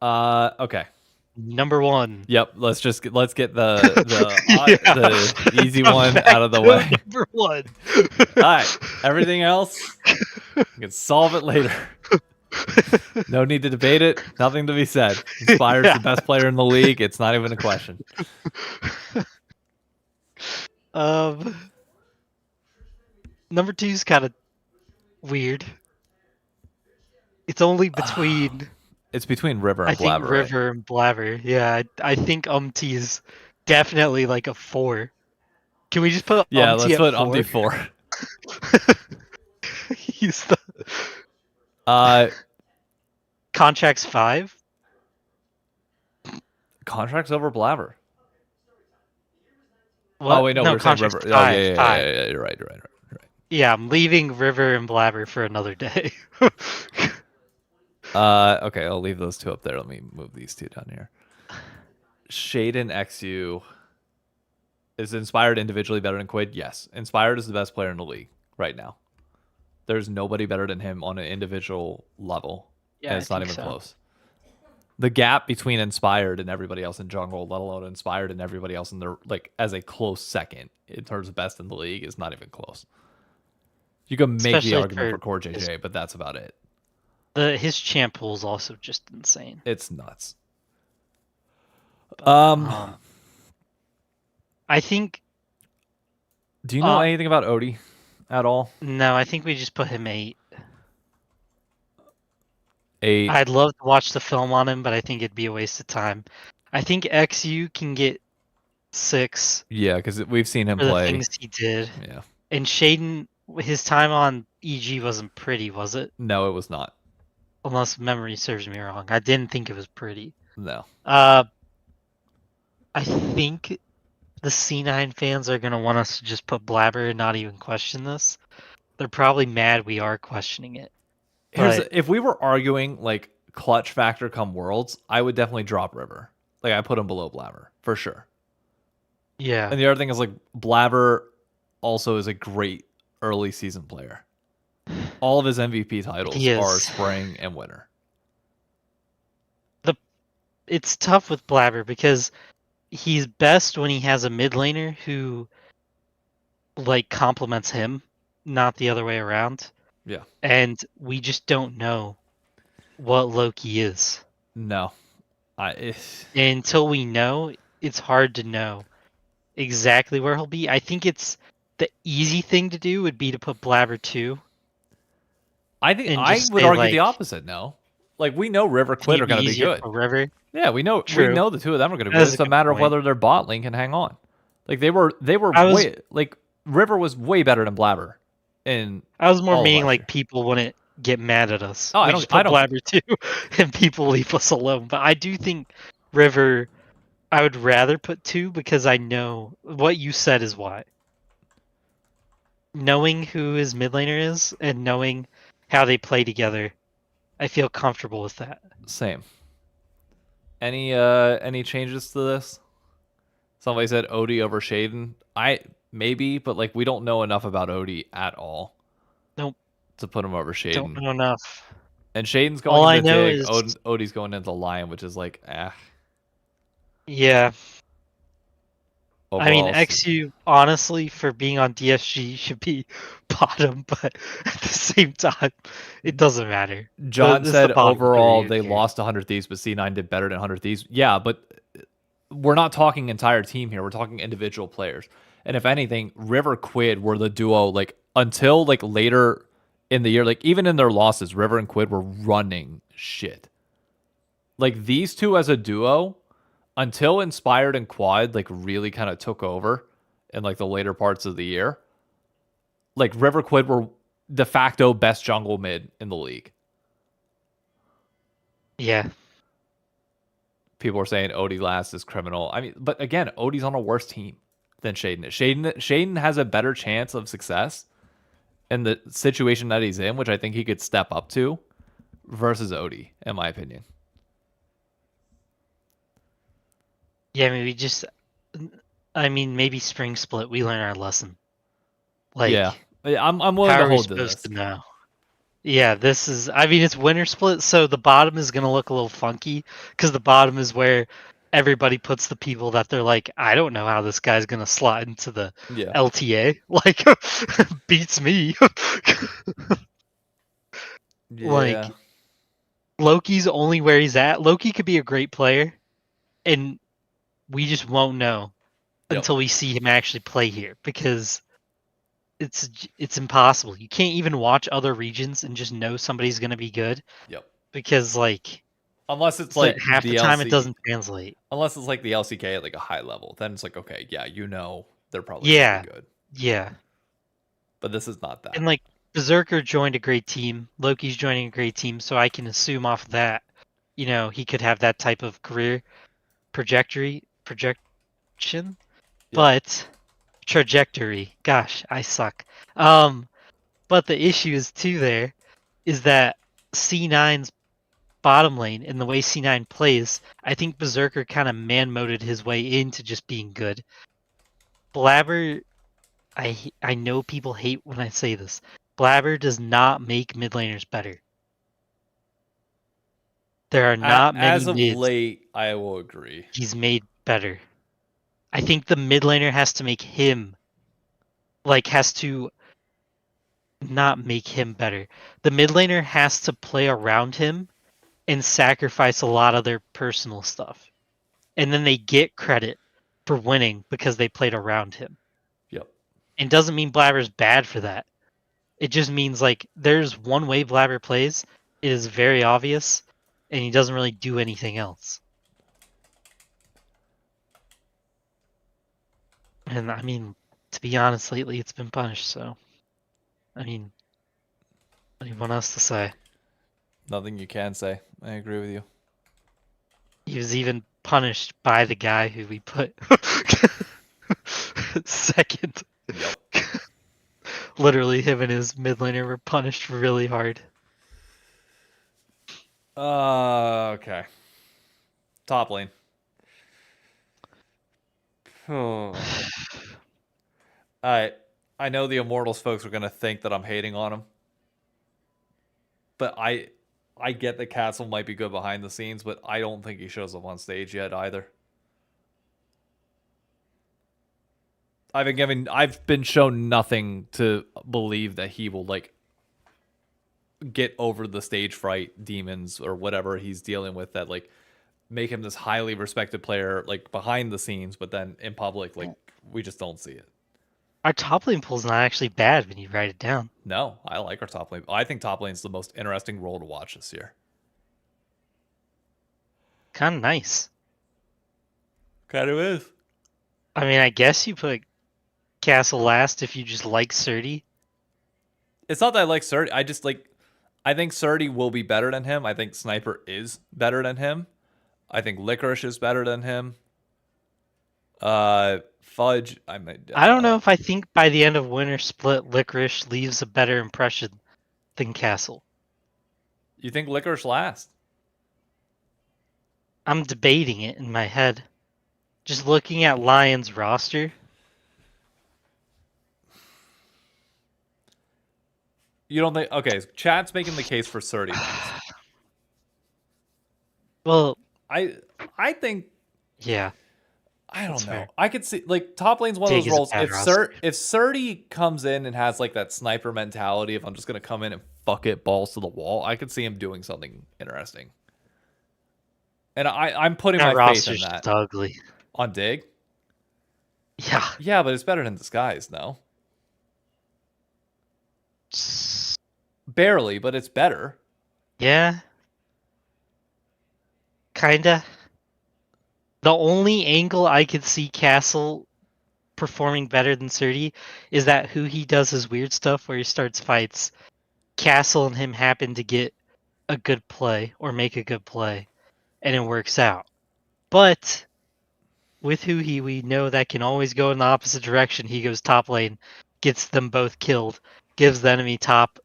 Okay. Number one. Yep. Let's get Yeah. the easy Come one back out of the to way. Number one. All right. Everything else, we can solve it later. No need to debate it. Nothing to be said. Inspired's Yeah. the best player in the league. It's not even a question. Number two's kind of weird. It's only between It's between River I and think Blabber. Right? River and Blabber. Yeah, I think Umty's definitely like a 4. Can we just put Yeah, Umty let's at put 4? Umty 4. He's the contracts 5. Contracts over Blabber. What? Oh wait, no, no, we're saying contracts River. 5. Oh yeah, 5. yeah. You're right. Yeah, I'm leaving River and Blabber for another day. Okay, I'll leave those two up there. Let me move these two down here. Shaden XU is Inspired individually better than Quid? Yes. Inspired is the best player in the league right now. There's nobody better than him on an individual level. Yeah, and it's I not think even so. close. The gap between Inspired and everybody else in jungle, let alone Inspired and everybody else in their like as a close second in terms of best in the league, is not even close. You can make Especially the argument for for Core JJ, but that's about it. his champ pool is also just insane. It's nuts. I think Do you know anything about Odie at all? no, I think we just put him 8. 8. I'd love to watch the film on him, but I think it'd be a waste of time. I think XU can get 6 Yeah, because we've seen him for the play. things he did. Yeah. And Shaden, his time on EG wasn't pretty, was it? No, it was not. Unless memory serves me wrong. I didn't think it was pretty. No. I think the C9 fans are going to want us to just put Blabber and not even question this. They're probably mad we are questioning it. If we were arguing like clutch factor come Worlds, I would definitely drop River. Like I put him below Blabber for sure. Yeah. And the other thing is like Blabber also is a great early season player. All of his MVP titles are spring and winter. It's tough with Blabber because he's best when he has a mid laner who like complements him, not the other way around. Yeah. And we just don't know what Loki is. No. And until we know, it's hard to know exactly where he'll be. I think it's the easy thing to do would be to put Blabber 2 I think and I just would say argue the like, opposite. No, like we know River think Quid are it'd be going to be easier good. for River. Yeah, we True. know the two of them are going to be That good. is It's a a good matter of point. whether their bot lane can hang on. Like they were I was way like River was way better than Blabber in more all of meaning last like year. people wouldn't get mad at us. Oh, We just I put don't. Blabber 2 and people leave us alone. But I do think River, I would rather put 2 because I know what you said is why. Knowing who his mid laner is and knowing how they play together, I feel comfortable with that. Same. Any changes to this? Somebody said Odie over Shaden. I maybe, but like we don't know enough about Odie at all Nope, to put him over don't Shaden. know enough. And Shaden's going All I into know Dig. is, Odie's going into Lion, which is like yeah. I mean, overall. XU, honestly, for being on DSG, should be bottom, but at the same time, it doesn't matter. John This is the said bottom overall three. Who they cares? lost 100 Thieves, but C9 did better than 100 Thieves. Yeah, but we're not talking entire team here. We're talking individual players. And if anything, River Quid were the duo like until like later in the year, like even in their losses, River and Quid were running shit. Like these two as a duo, until Inspired and Quad like really kind of took over in like the later parts of the year, like River Quid were de facto best jungle mid in the league. Yeah, People are saying Odie last is criminal. I mean, but again, Odie's on a worse team than Shaden is. Shaden has a better chance of success in the situation that he's in, which I think he could step up to, versus Odie, in my opinion. yeah. I mean, maybe spring split. We learn our lesson. Like, Yeah, I'm willing how to are we hold to supposed this. to know? Yeah, this is. I mean, it's winter split, so the bottom is gonna look a little funky because the bottom is where everybody puts the people that they're like, I don't know how this guy's gonna slot into the Yeah, LTA. Like, beats me. yeah, Like, Loki's only where he's at. Loki could be a great player, and we just won't know yep, until we see him actually play here because it's impossible. You can't even watch other regions and just know somebody's gonna be good yep. because like Unless it's so like half the the time it LC, doesn't translate. unless it's like the LCK at like a high level, then it's like okay, yeah, you know they're probably gonna Yeah, be good. yeah. But this is not And that. like Berserker joined a great team, Loki's joining a great team, so I can assume off of that, he could have that type of career projection, Yep. but trajectory. Gosh, I suck. Um, but the issue is too there is that C9's bottom lane and the way C9 plays, I think Berserker kind of man-moded his way into just being good. Blabber, I know people hate when I say this. Blabber does not make mid laners better. There are not many As of mids late, I will agree. he's made better. I think the mid laner has to make him, like, has to not make him better. The mid laner has to play around him and sacrifice a lot of their personal stuff. And then they get credit for winning because they played around him. Yep. And doesn't mean Blabber's bad for that. It just means like there's one way Blabber plays. It is very obvious, and he doesn't really do anything else. And I mean, to be honest, lately it's been punished. So, I mean, what do you want us to say? Nothing you can say. I agree with you. He was even punished by the guy who we put second. Yep. Literally, him and his mid laner were punished really hard. Okay. Top lane. Oh. I know the Immortals folks are gonna think that I'm hating on him, but I get that Castle might be good behind the scenes, but I don't think he shows up on stage yet either. I've been shown nothing to believe that he will like get over the stage fright demons or whatever he's dealing with that like make him this highly respected player like behind the scenes, but then in public like we just don't see it. Our top lane pool's not actually bad when you write it down. No, I like our top lane. I think top lane's the most interesting role to watch this year. Kind of nice. Kind of is. I mean, I guess you put Castle last if you just like Surdy. It's not that I like Surdy. I just like. I think Surdy will be better than him. I think Sniper is better than him. I think Licorice is better than him. Fudge. I don't know if I think by the end of Winter Split, Licorice leaves a better impression than Castle. You think Licorice last? I'm debating it in my head. Just looking at Lion's roster. You don't think? Okay, chat's making the case for Surdy. Well, I think. Yeah. I don't know. Fair. I could see like top lane's one Dig of those roles. roster. If Surdy comes in and has like that sniper mentality, if I'm just gonna come in and fuck it balls to the wall, I could see him doing something interesting. And I'm putting That my faith in roster's that. just ugly. On Dig? Yeah. Yeah, but it's better than Disguise, no? Barely, but it's better. Yeah. Kinda. The only angle I could see Castle performing better than Surdy is that who he does his weird stuff where he starts fights. Castle and him happen to get a good play or make a good play, and it works out. But with Huhi, we know that can always go in the opposite direction. He goes top lane, gets them both killed, gives the enemy top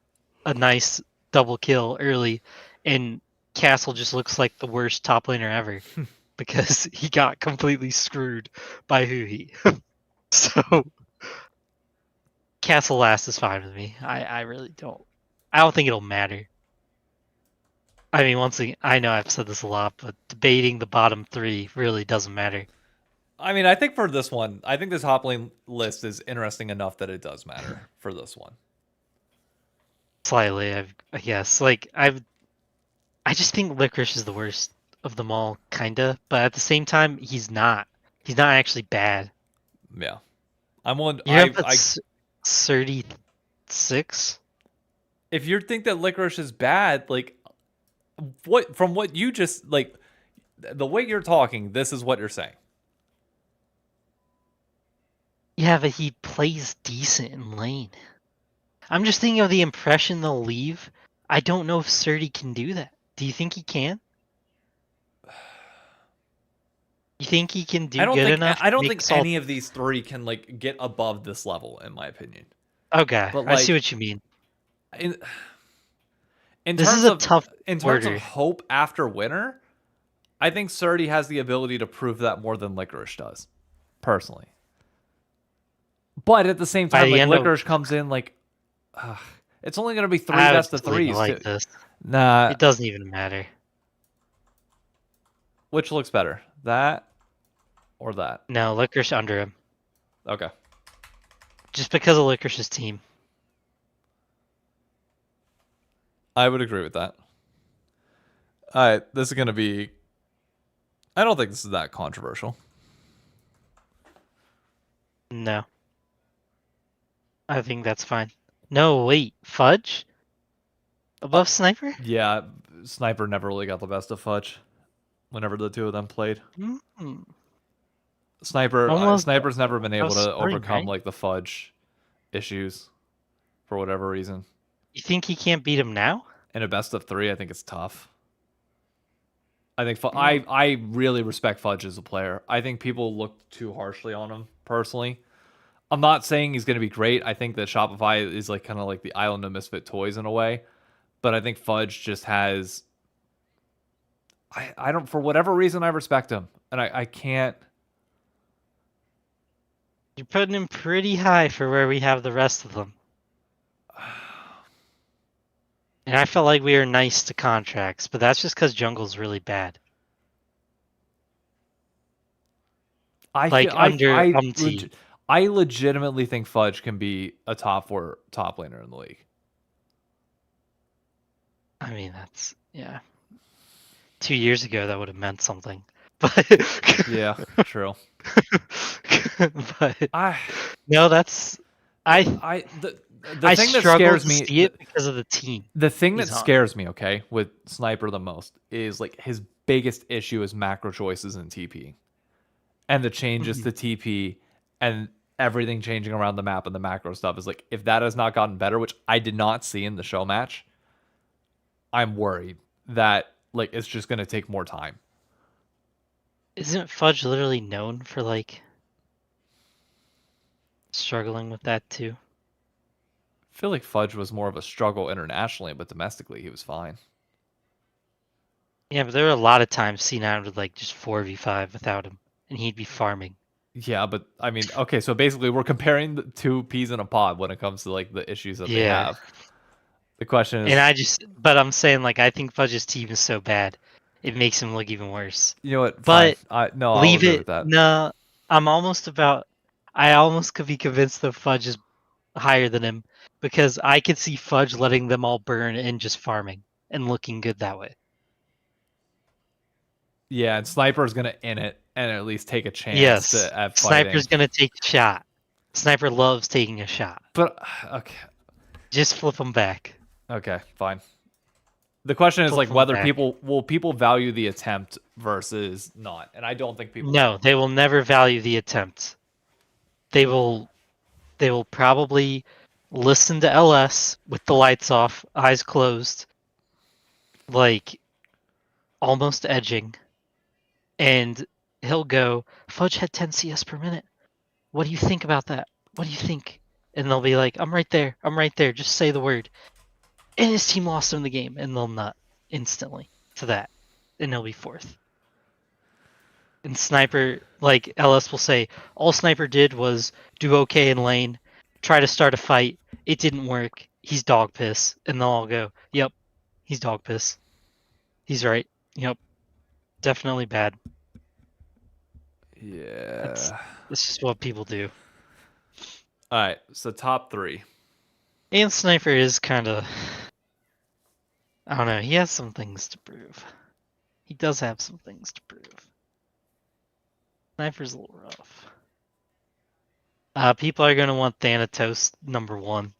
a nice double kill early, and Castle just looks like the worst top laner ever because he got completely screwed by Huhi. So Castle last is fine with me. I really don't. I don't think it'll matter. I mean, once again, I know I've said this a lot, but debating the bottom three really doesn't matter. I mean, I think for this one, I think this top lane list is interesting enough that it does matter for this one. Slightly, I guess. Like I just think Licorice is the worst of them all, kinda. But at the same time, he's not. He's not actually bad. Yeah, I'm one. You're up at 36. If you think that Licorice is bad, like what you just like, the way you're talking, this is what you're saying. Yeah, but he plays decent in lane. I'm just thinking of the impression they'll leave. I don't know if Surdy can do that. Do you think he can? You think he can do good enough? I don't think any of these three can like get above this level, in my opinion. Okay, but, I see what you mean. In this terms is a of tough in terms order. of hope after winter, I think Surdy has the ability to prove that more than Licorice does, personally. But at the same time, like Licorice comes in like, it's only going to be 3 best of 3s. Like this. Nah, it doesn't even matter. Which looks better, that or that? No, Licorice under him. Okay. Just because of Licorice's team. I would agree with that. All right, this is going to be... I don't think this is that controversial. No. I think that's fine. No, wait. Fudge? Above Sniper? Yeah, Sniper never really got the best of Fudge whenever the two of them played. Mm-hmm. Sniper's never been able to overcome right? like the Fudge issues for whatever reason. You think he can't beat him now? In a best of 3, I think it's tough. I think I really respect Fudge as a player. I think people look too harshly on him personally. I'm not saying he's going to be great. I think that Shopify is like kind of like the island of misfit toys in a way, but I think Fudge just has. I don't, for whatever reason, I respect him, and I can't. You're putting him pretty high for where we have the rest of them. And I felt like we were nice to contracts, but that's just because jungle's really bad. Under Umti. I legitimately think Fudge can be a top 4 top laner in the league. I mean, that's yeah. 2 years ago, that would have meant something, but Yeah, true. but I no, that's I I the I thing that struggle scares to me see it because of the team the thing that he's on. scares me, okay, with Sniper the most is like his biggest issue is macro choices in TP. And the changes Mhm. to TP and everything changing around the map and the macro stuff is like if that has not gotten better, which I did not see in the show match, I'm worried that like it's just gonna take more time. Isn't Fudge literally known for like struggling with that too? I feel like Fudge was more of a struggle internationally, but domestically he was fine. Yeah, but there were a lot of times C9 would like just 4v5 without him, and he'd be farming. Yeah, but I mean, okay, so basically we're comparing the two peas in a pod when it comes to like the issues that they Yeah, have. The question and is, but I'm saying like I think Fudge's team is so bad, it makes him look even worse. you know what? Fine. But No, I'll leave agree it. with that. No, I almost could be convinced that Fudge is higher than him because I could see Fudge letting them all burn and just farming and looking good that way. Yeah, and Sniper is gonna in it and at least take a chance Yes, to at fighting. Sniper's gonna take a shot. Sniper loves taking a shot. But okay, Just flip them back. okay, fine. The question is Flip like them whether back. people value the attempt versus not, and I don't think people No, will. they will never value the attempt. They will probably listen to LS with the lights off, eyes closed, like almost edging, and he'll go, Fudge had 10 CS per minute. What do you think about that? What do you think? And they'll be like, I'm right there. I'm right there. Just say the word. And his team lost him the game, and they'll nut instantly to that. And he'll be fourth. And Sniper, like LS will say, all Sniper did was do okay in lane, try to start a fight. It didn't work. He's dog piss. And they'll all go, yep, he's dog piss. He's right. Yep, definitely bad. That's Yeah. that's just what people do. All right. So top 3. And Sniper is kind of, I don't know, he has some things to prove. He does have some things to prove. Sniper's a little rough. People are going to want Thanatos #1.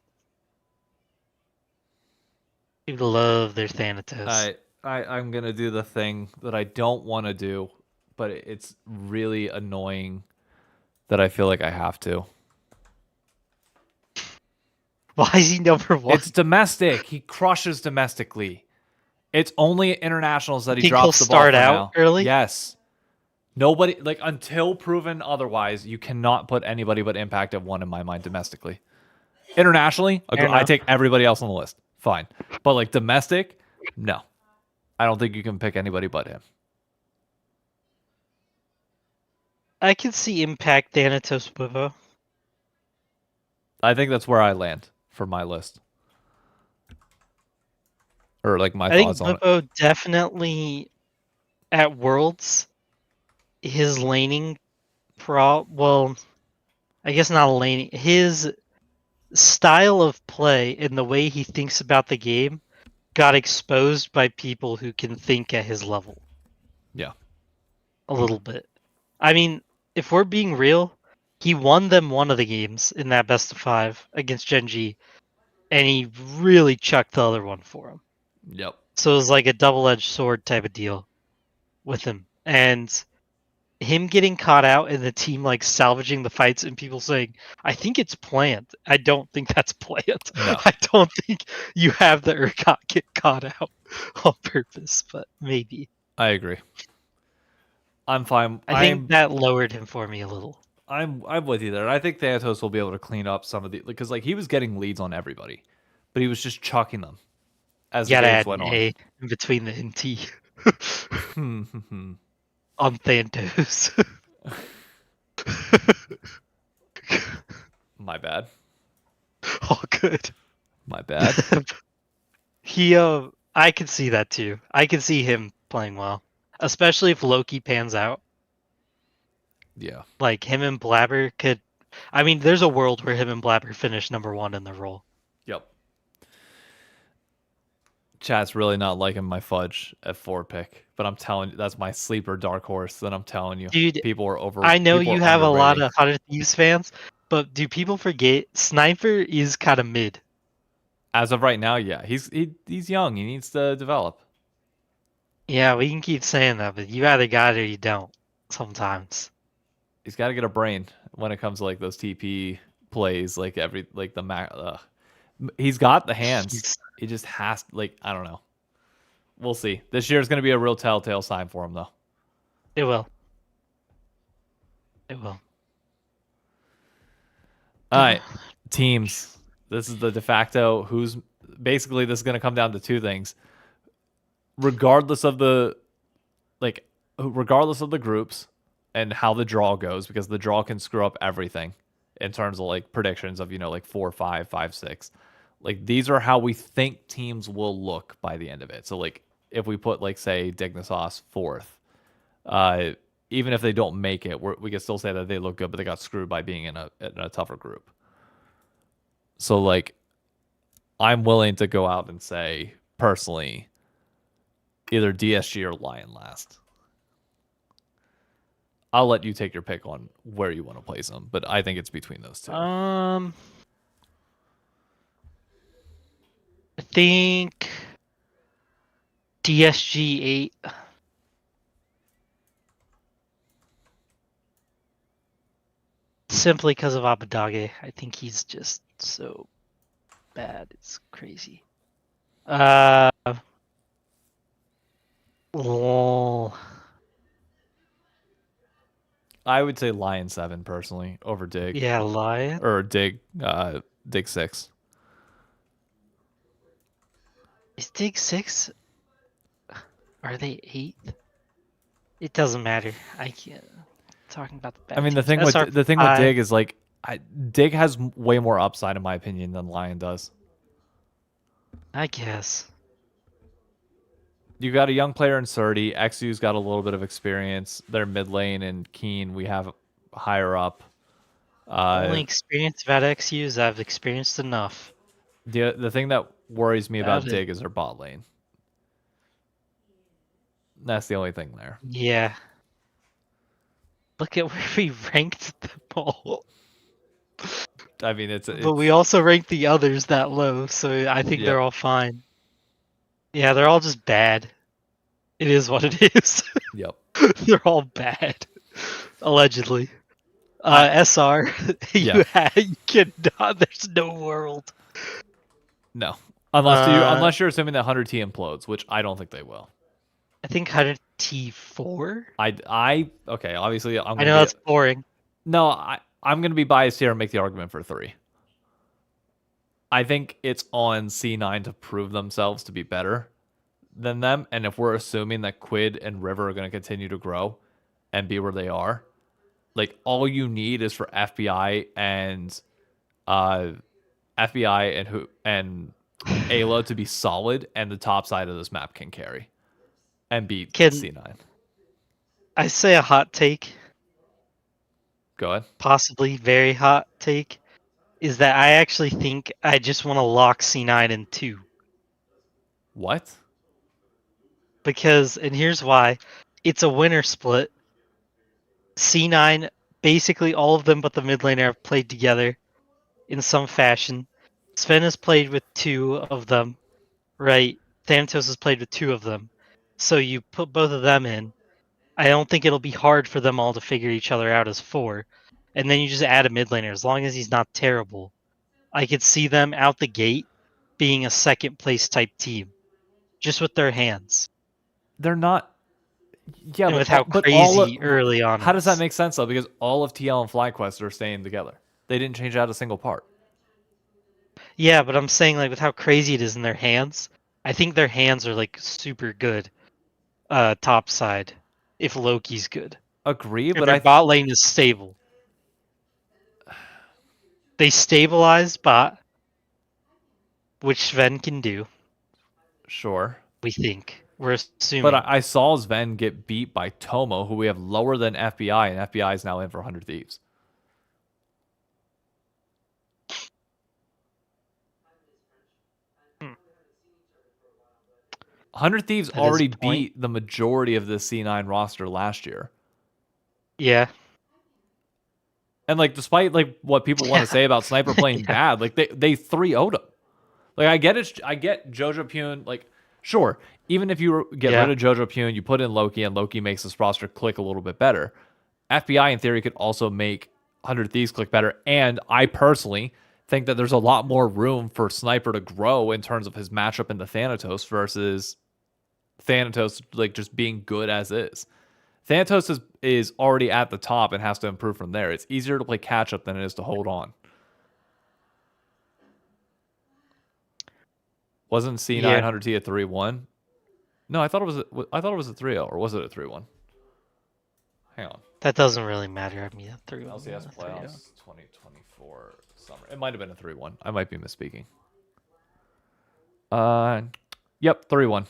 People love their Thanatos. I'm gonna do the thing that I don't want to do, but it's really annoying that I feel like I have to. Why is he #1? It's domestic. He crushes domestically. It's only at internationals that he Think he'll drops the ball start for out now. early? Yes. Nobody like until proven otherwise, you cannot put anybody but Impact at 1 in my mind domestically. Internationally, Fair I enough. take everybody else on the list. Fine. But like domestic, no. I don't think you can pick anybody but him. I can see Impact Thanatos Wivo. I think that's where I land for my list. Or like my I think thoughts on it. Wivo definitely at Worlds, his laning well, I guess not laning. His style of play and the way he thinks about the game got exposed by people who can think at his level. Yeah. A little bit. I mean, if we're being real, he won them one of the games in that best of 5 against Genji, and he really chucked the other one for him. Yep. So it was like a double-edged sword type of deal with him. And him getting caught out and the team like salvaging the fights and people saying, I think it's planned. I don't think that's planned. No. I don't think you have the Urgot get caught out on purpose, but maybe. I agree. I'm fine. I think that lowered him for me a little. I'm with you there. I think Thanatos will be able to clean up some of the because like he was getting leads on everybody, but he was just chucking them as You the gotta games add went an on. A in between the and T Hmm. on Thantos. My bad. All good. My bad. I could see that too. I could see him playing well, especially if Loki pans out. Yeah. Like him and Blabber could I mean, there's a world where him and Blabber finish #1 in the role. Yep. Chat's really not liking my fudge at 4 pick, but I'm telling you, that's my sleeper dark horse. Then I'm telling you, Dude, people are over. I know People you are have a lot underrating. of 100 Thieves fans, but do people forget Sniper is kind of mid? As of right now, yeah, he's young. He needs to develop. Yeah, we can keep saying that, but you either got it or you don't. Sometimes. He's got to get a brain when it comes to like those TP plays, like the Mac. He's got the hands. He's- He just has like I don't know. We'll see. This year is going to be a real telltale sign for him, though. It will. It will. All right, teams. This is the de facto. Who's basically this is going to come down to two things. Regardless of the regardless of the groups and how the draw goes, because the draw can screw up everything in terms of like predictions of like 4, 5, 5, 6. Like these are how we think teams will look by the end of it. So like if we put like say Dignitas fourth, even if they don't make it, we can still say that they look good, but they got screwed by being in a tougher group. So like, I'm willing to go out and say personally, either DSG or Lion last. I'll let you take your pick on where you want to place them, but I think it's between those two. I think DSG 8. Simply because of Abadage. I think he's just so bad. It's crazy. Lol. I would say Lion 7 personally over Dig. Yeah, Lion. Or Dig 6. Is Dig 6? Are they 8th? It doesn't matter. I can't. Talking about the bad I mean, the teams. thing with SR5. Dig is like, Dig has way more upside in my opinion than Lion does. I guess. You got a young player in Surdy. XU's got a little bit of experience. They're mid lane, and Keen we have higher up. Only experience about XUs, I've experienced enough. The thing that worries me about Got it. Dig is their bot lane. That's the only thing there. Yeah. Look at where we ranked them all. I mean, it's But we also ranked the others that low, so I think they're Yep. all fine. Yeah, they're all just bad. It is what it is. Yep. They're all bad. Allegedly. SR, Yeah. you cannot, there's no world. No, unless you're assuming that 100T implodes, which I don't think they will. I think 100T4? Okay, obviously I know that's boring. No, I'm gonna be biased here and make the argument for 3. I think it's on C9 to prove themselves to be better than them, and if we're assuming that Quid and River are gonna continue to grow and be where they are, like all you need is for FBI and Ayla to be solid, and the top side of this map can carry and beat C9. I say a hot take, Go ahead. possibly very hot take, is that I actually think I just want to lock C9 in 2. What? Because, and here's why, it's a winner split. C9, basically all of them but the mid laner have played together in some fashion. Sven has played with 2 of them, right? Thanatos has played with 2 of them. So you put both of them in. I don't think it'll be hard for them all to figure each other out as 4. And then you just add a mid laner, as long as he's not terrible. I could see them out the gate being a second place type team. Just with their hands. They're not. Yeah, And but, with how but crazy early on. How does that make sense though? Because all of TL and FlyQuest are staying together. They didn't change out a single part. Yeah, but I'm saying like with how crazy it is in their hands, I think their hands are like super good. Top side, if Loki's good. Agree, And but their bot lane is stable. They stabilize bot, which Sven can do. Sure. We think. We're assuming. But I saw Sven get beat by Tomo, who we have lower than FBI, and FBI is now in for 100 Thieves. 100 Thieves That is a already point. beat the majority of the C9 roster last year. Yeah. And like, despite like what people want to say about Sniper playing bad, like they 3-0'd him. Like I get it. I get Jojo Pune. Like, sure, even if you get Yeah. rid of Jojo Pune, you put in Loki, and Loki makes this roster click a little bit better. FBI in theory could also make 100 Thieves click better. And I personally think that there's a lot more room for Sniper to grow in terms of his matchup into Thanatos versus Thanatos like just being good as is. Thanatos is already at the top and has to improve from there. It's easier to play catch up than it is to hold on. Wasn't Yeah. C900T a 3-1? No, I thought it was a 3-0, or was it a 3-1? Hang on. That doesn't really matter. I mean, a 3-1. LCS a 3-0. playoffs 2024 summer. It might have been a 3-1. I might be misspeaking. Yep, 3-1.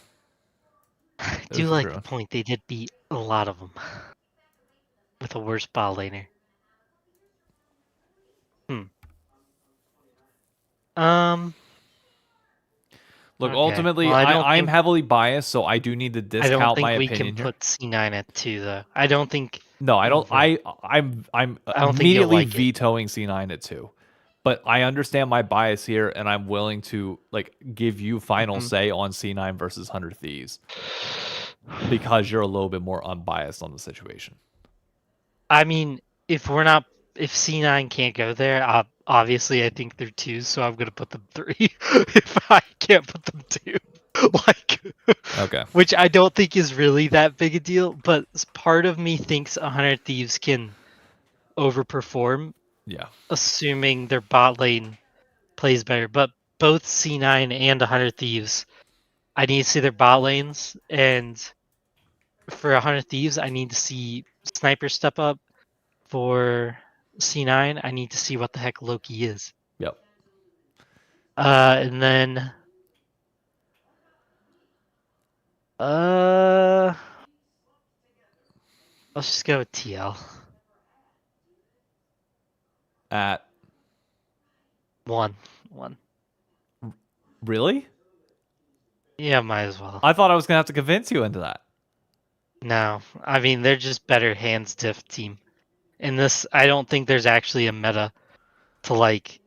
I It do was a like the 3-1. point they did beat a lot of them with a worse ball laner. Look, Okay. ultimately, Well, I'm heavily biased, so I do need to I don't discount think my we can opinion here. put C9 at 2 though. I don't think. No, I don't. Well, I'm I don't think you'll immediately like it. vetoing C9 at 2. But I understand my bias here, and I'm willing to like give you final say on C9 versus 100 Thieves because you're a little bit more unbiased on the situation. I mean, if C9 can't go there, obviously I think they're 2, so I'm gonna put them 3. If I can't put them 2, like, Okay. which I don't think is really that big a deal. But part of me thinks 100 Thieves can overperform, Yeah. assuming their bot lane plays better. But both C9 and 100 Thieves, I need to see their bot lanes, and for 100 Thieves, I need to see Sniper step up. For C9, I need to see what the heck Loki is. Yep. And then let's just go with TL. At One. really? Yeah, might as well. I thought I was gonna have to convince you into that. No, I mean they're just better hands diff team. In this, I don't think there's actually a meta to like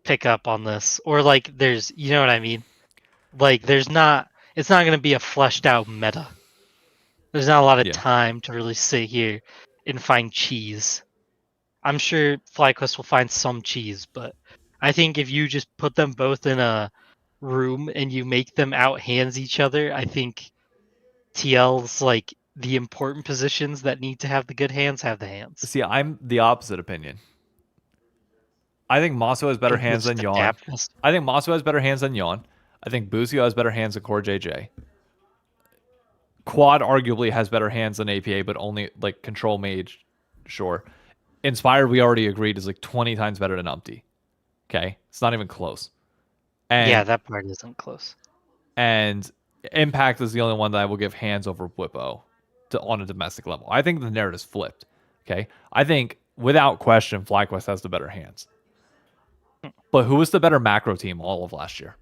pick up on this, or like there's, you know what I mean? Like there's not. It's not gonna be a fleshed out meta. There's not a lot of Yeah. time to really sit here and find cheese. I'm sure FlyQuest will find some cheese, but I think if you just put them both in a room and you make them out hands each other, I think TL's like the important positions that need to have the good hands have the hands. See, I'm the opposite opinion. I think Maso has better And hands let's than just Yawn. adapt this. I think Maso has better hands than Yawn. I think Busio has better hands than Core JJ. Quad arguably has better hands than APA, but only like Control Mage, sure. Inspired, we already agreed, is like 20 times better than Umpty. Okay? It's not even close. And, Yeah, that part isn't close. and Impact is the only one that I will give hands over Whippo on a domestic level. I think the narrative's flipped. Okay? I think, without question, FlyQuest has the better hands. But who was the better macro team all of last year?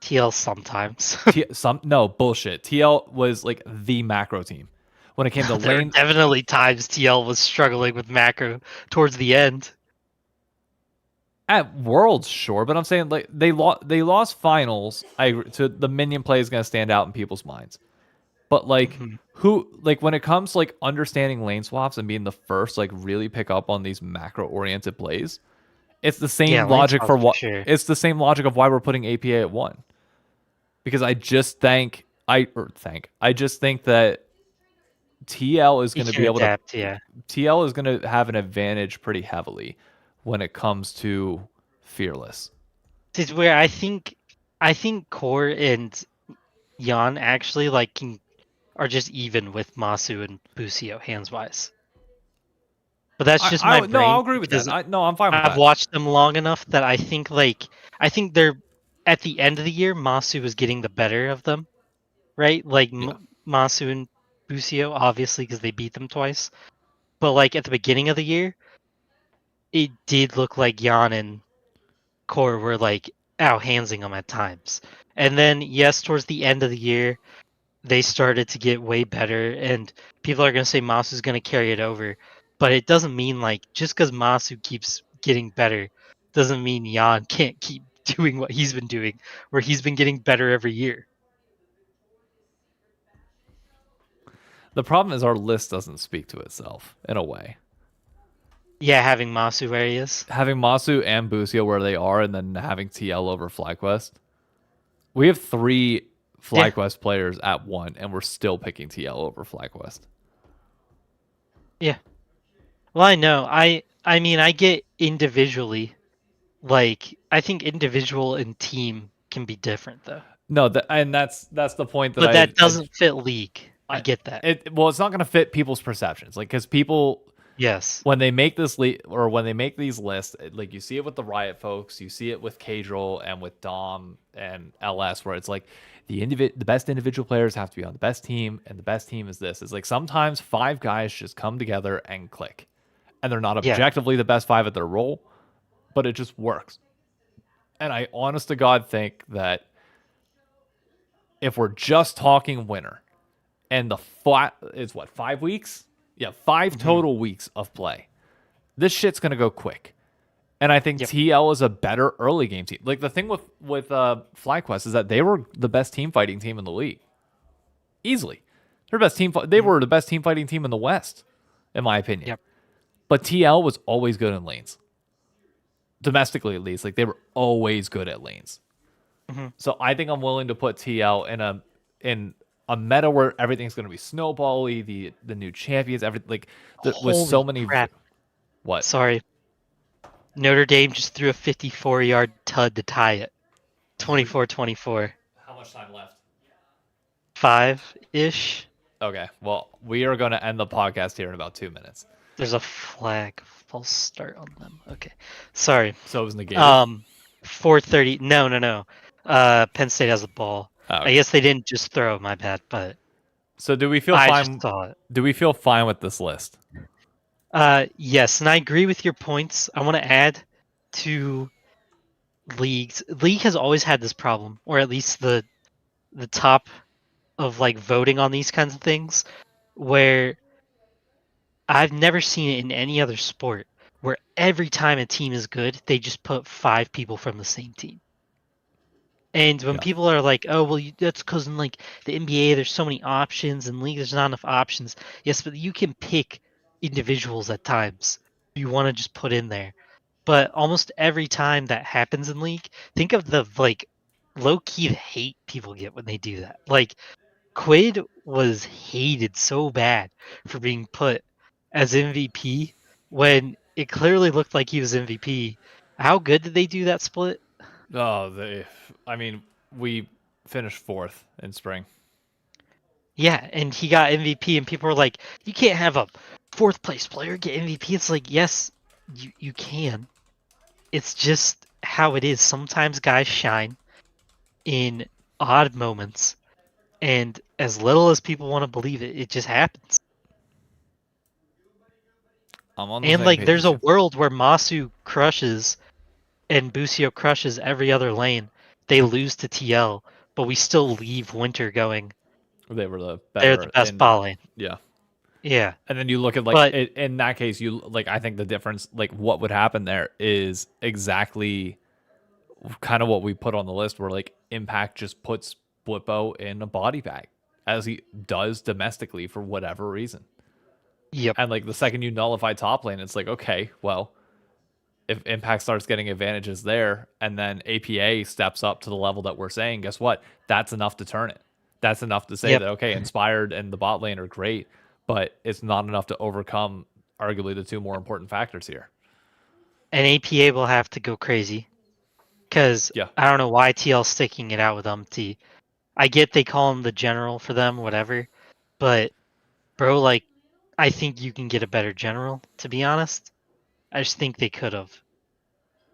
TL sometimes. No bullshit. TL was like the macro team when it came to There were lane. definitely times TL was struggling with macro towards the end. At Worlds, sure, but I'm saying like they lost finals. I agree, to the minion play is going to stand out in people's minds. But like who like when it comes to like understanding lane swaps and being the first like really pick up on these macro oriented plays, it's the same Yeah, lane logic for swaps for what sure. it's the same logic of why we're putting APA at 1. Because I just think that TL is You going to can be able adapt, to yeah. TL is going to have an advantage pretty heavily when it comes to Fearless. This is where I think Core and Yan actually like are just even with Masu and Busio hands wise. But that's just my No, I'll brain agree with because that. No, I'm fine with I've that. watched them long enough that I think they're at the end of the year Masu was getting the better of them, right? Like Yeah. Masu and Busio obviously because they beat them twice. But like at the beginning of the year, it did look like Yan and Core were like outhandsing them at times. And then, yes, towards the end of the year, they started to get way better, and people are going to say Masu's going to carry it over. But it doesn't mean, like, just because Masu keeps getting better, doesn't mean Jan can't keep doing what he's been doing, where he's been getting better every year. The problem is our list doesn't speak to itself in a way. Yeah, having Masu where he is. Having Masu and Busio where they are, and then having TL over FlyQuest. We have 3 FlyQuest players at 1, and we're still picking TL over FlyQuest. Yeah. Well, I know. I mean, I get individually. Like, I think individual and team can be different, though. No, that's the point that But that doesn't fit league. I get that. Well, it's not going to fit people's perceptions, like because people Yes. when they make this or when they make these lists, like you see it with the Riot folks, you see it with Cadril and with Dom and LS, where it's like the best individual players have to be on the best team, and the best team is this. It's like sometimes 5 guys just come together and click, and they're not objectively the best 5 at their role, but it just works. And I honest to God think that if we're just talking winner, and the flat is what, 5 weeks? Yeah, 5 total weeks of play. This shit's gonna go quick, and I think TL is a better early game team. Like the thing with FlyQuest is that they were the best team fighting team in the league, easily. Their best team. They were the best team fighting team in the West, in my opinion. Yep. But TL was always good in lanes, domestically at least. Like they were always good at lanes. So I think I'm willing to put TL in a meta where everything's going to be snowbally, the new champions, everything like with so many. Crap. What? Sorry. Notre Dame just threw a 54-yard tud to tie it. 24-24. How much time left? 5-ish. Okay, well, we are going to end the podcast here in about 2 minutes. There's a flag false start on them. Okay. Sorry. So it was negated? 4:30. No. Penn State has the ball. Oh, okay. I guess they didn't just throw, my bad, but So do we feel I fine? just saw it. Do we feel fine with this list? Yes, and I agree with your points. I want to add to leagues. League has always had this problem, or at least the top of like voting on these kinds of things, where I've never seen it in any other sport, where every time a team is good, they just put 5 people from the same team. And when people are like, "Oh, well, that's because in like the NBA, there's so many options, and league, there's not enough options." Yes, but you can pick individuals at times you want to just put in there. But almost every time that happens in league, think of the like low-key hate people get when they do that. Like Quid was hated so bad for being put as MVP when it clearly looked like he was MVP. How good did they do that split? Oh, we finished 4th in spring. Yeah, and he got MVP, and people were like, "You can't have a 4th place player get MVP." It's like, yes, you can. It's just how it is. Sometimes guys shine in odd moments, and as little as people want to believe it, it just happens. I'm on the And same like, page there's as a you. world where Masu crushes and Busio crushes every other lane. They lose to TL, but we still leave Winter going. They were the They're better. the best bot lane. Yeah. Yeah. And then you look at like But- in that case, I think the difference, like what would happen there is exactly kind of what we put on the list, where like Impact just puts Blippo in a body bag as he does domestically for whatever reason. Yep. And like the second you nullify top lane, it's like, okay, well, if Impact starts getting advantages there, and then APA steps up to the level that we're saying, guess what? That's enough to turn it. That's enough to say that, okay, Inspired and the bot lane are great, but it's not enough to overcome arguably the 2 more important factors here. And APA will have to go crazy. Because I don't know why TL's sticking it out with UMT. I get they call him the general for them, whatever. But, bro, like, I think you can get a better general, to be honest. I just think they could have.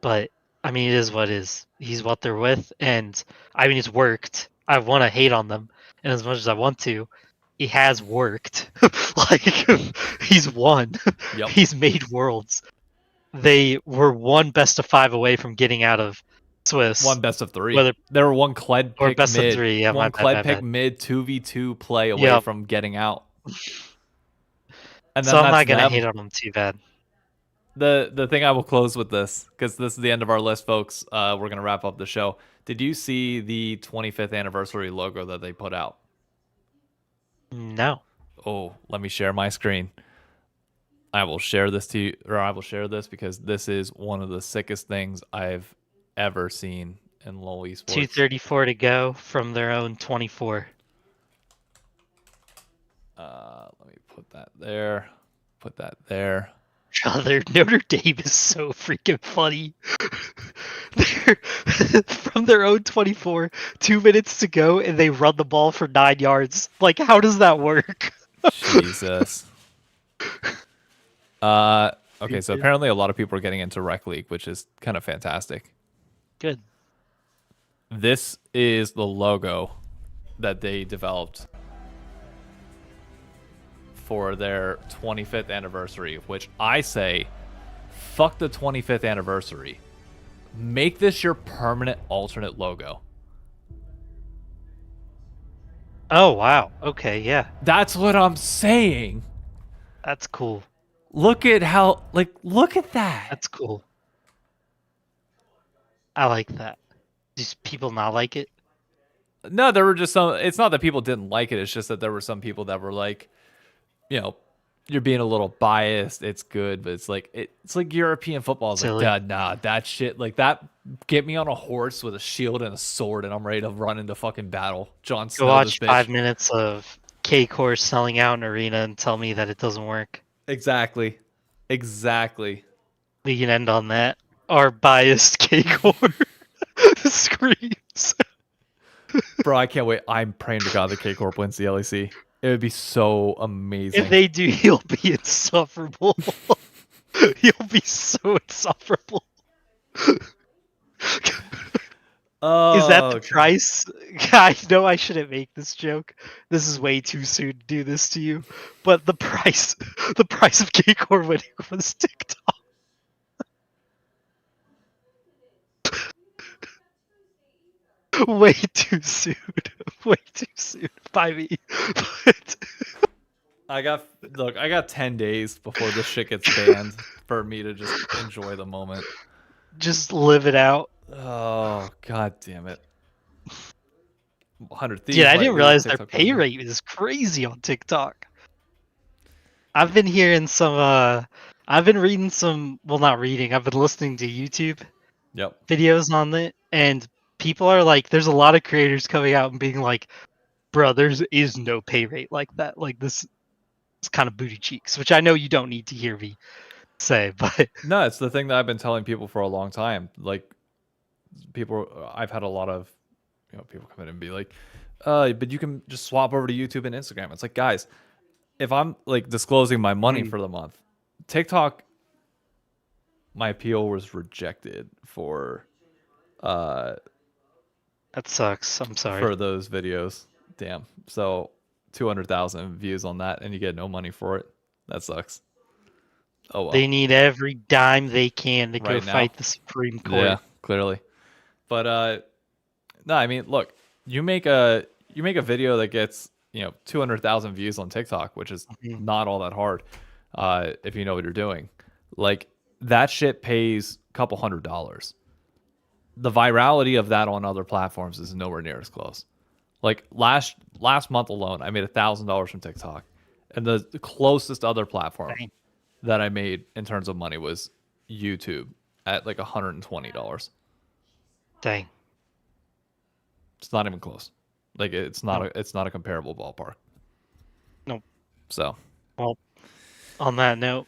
But, I mean, it is what it is. He's what they're with. And, I mean, it's worked. I want to hate on them. And as much as I want to, it has worked. Like, he's won. He's made worlds. They were 1 best of 5 away from getting out of Swiss. One best of 3. Whether There were one Kled or pick best mid, of 3. Yeah, one my bad, Kled my pick bad. mid 2v2 play away Yep. from getting out. And So then I'm that's not gonna them. hate on them too bad. The thing I will close with this, because this is the end of our list, folks. We're gonna wrap up the show. Did you see the 25th anniversary logo that they put out? No. Oh, let me share my screen. I will share this to you, or I will share this because this is one of the sickest things I've ever seen in LoL esports. 234 to go from their own 24. Let me put that there. Put that there. Brother, Notre Dame is so freaking funny. They're from their own 24, 2 minutes to go, and they run the ball for 9 yards. Like, how does that work? Jesus. Okay, so apparently a lot of people are getting into Rec League, which is kind of fantastic. Good. This is the logo that they developed for their 25th anniversary, which I say, fuck the 25th anniversary. Make this your permanent alternate logo. Oh, wow. Okay, yeah. That's what I'm saying. That's cool. Look at how, like, look at that. That's cool. I like that. Does people not like it? No, there were just some, it's not that people didn't like it. It's just that there were some people that were like, you know, you're being a little biased. It's good, but it's like European football. It's Silly. like, nah, that shit, like that. Get me on a horse with a shield and a sword, and I'm ready to run into fucking battle. Jon Snow, Go watch this bitch. 5 minutes of K-Core selling out an arena and tell me that it doesn't work. Exactly. We can end on that. Our biased K-Core screams. Bro, I can't wait. I'm praying to God that K Corp wins the LEC. It would be so amazing. If they do, he'll be insufferable. He'll be so insufferable. Oh, Is that the okay. price? I know I shouldn't make this joke. This is way too soon to do this to you. But the price of K-Core winning was TikTok. Way too soon. Way too soon by me. But I got 10 days before this shit gets banned for me to just enjoy the moment. just live it out. Oh, god damn it. 100 Thieves. Dude, I might didn't lose realize their TikTok pay revenue. rate is crazy on TikTok. I've been hearing some I've been reading some, well, not reading, I've been listening to YouTube Yep. videos on it, and people are like, there's a lot of creators coming out and being like, bro, there is no pay rate like that. Like, this is kind of booty cheeks, which I know you don't need to hear me say, but No, it's the thing that I've been telling people for a long time. Like, I've had a lot of, people come in and be like, but you can just swap over to YouTube and Instagram. It's like, guys, if I'm like disclosing my money for the month, TikTok, my appeal was rejected for that sucks. I'm sorry. for those videos. Damn. So 200,000 views on that, and you get no money for it. That sucks. Oh well. They need every dime they can to go Right now. fight the Supreme Court. Yeah, clearly. But no, I mean, look, you make a video that gets 200,000 views on TikTok, which is not all that hard if you know what you're doing. Like, that shit pays a couple $100. The virality of that on other platforms is nowhere near as close. Like last month alone, I made $1,000 from TikTok, and the closest other platform Dang. that I made in terms of money was YouTube at like $120. Dang. It's not even close. Like, it's not a comparable ballpark. Nope. So, Well, on that note,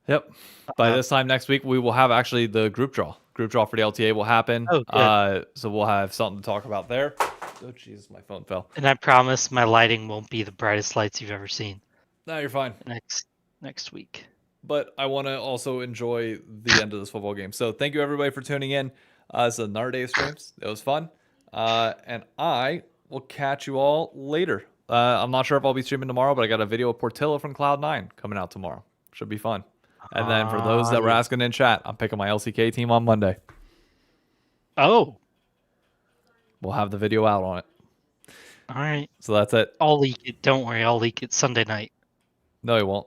yep. By this time next week, we will have actually the group draw. Group draw for the LTA will happen. Oh, good. So we'll have something to talk about there. Oh, Jesus, my phone fell. and I promise my lighting won't be the brightest lights you've ever seen No, you're fine. next week. But I want to also enjoy the end of this football game. So thank you, everybody, for tuning in. It's another day of streams. It was fun. And I will catch you all later. I'm not sure if I'll be streaming tomorrow, but I got a video of Portillo from Cloud9 coming out tomorrow. Should be fun. And then for those that were asking in chat, I'm picking my LCK team on Monday. Oh, We'll have the video out on it. all right. So that's it. I'll leak it. Don't worry, I'll leak it Sunday night. No, he won't.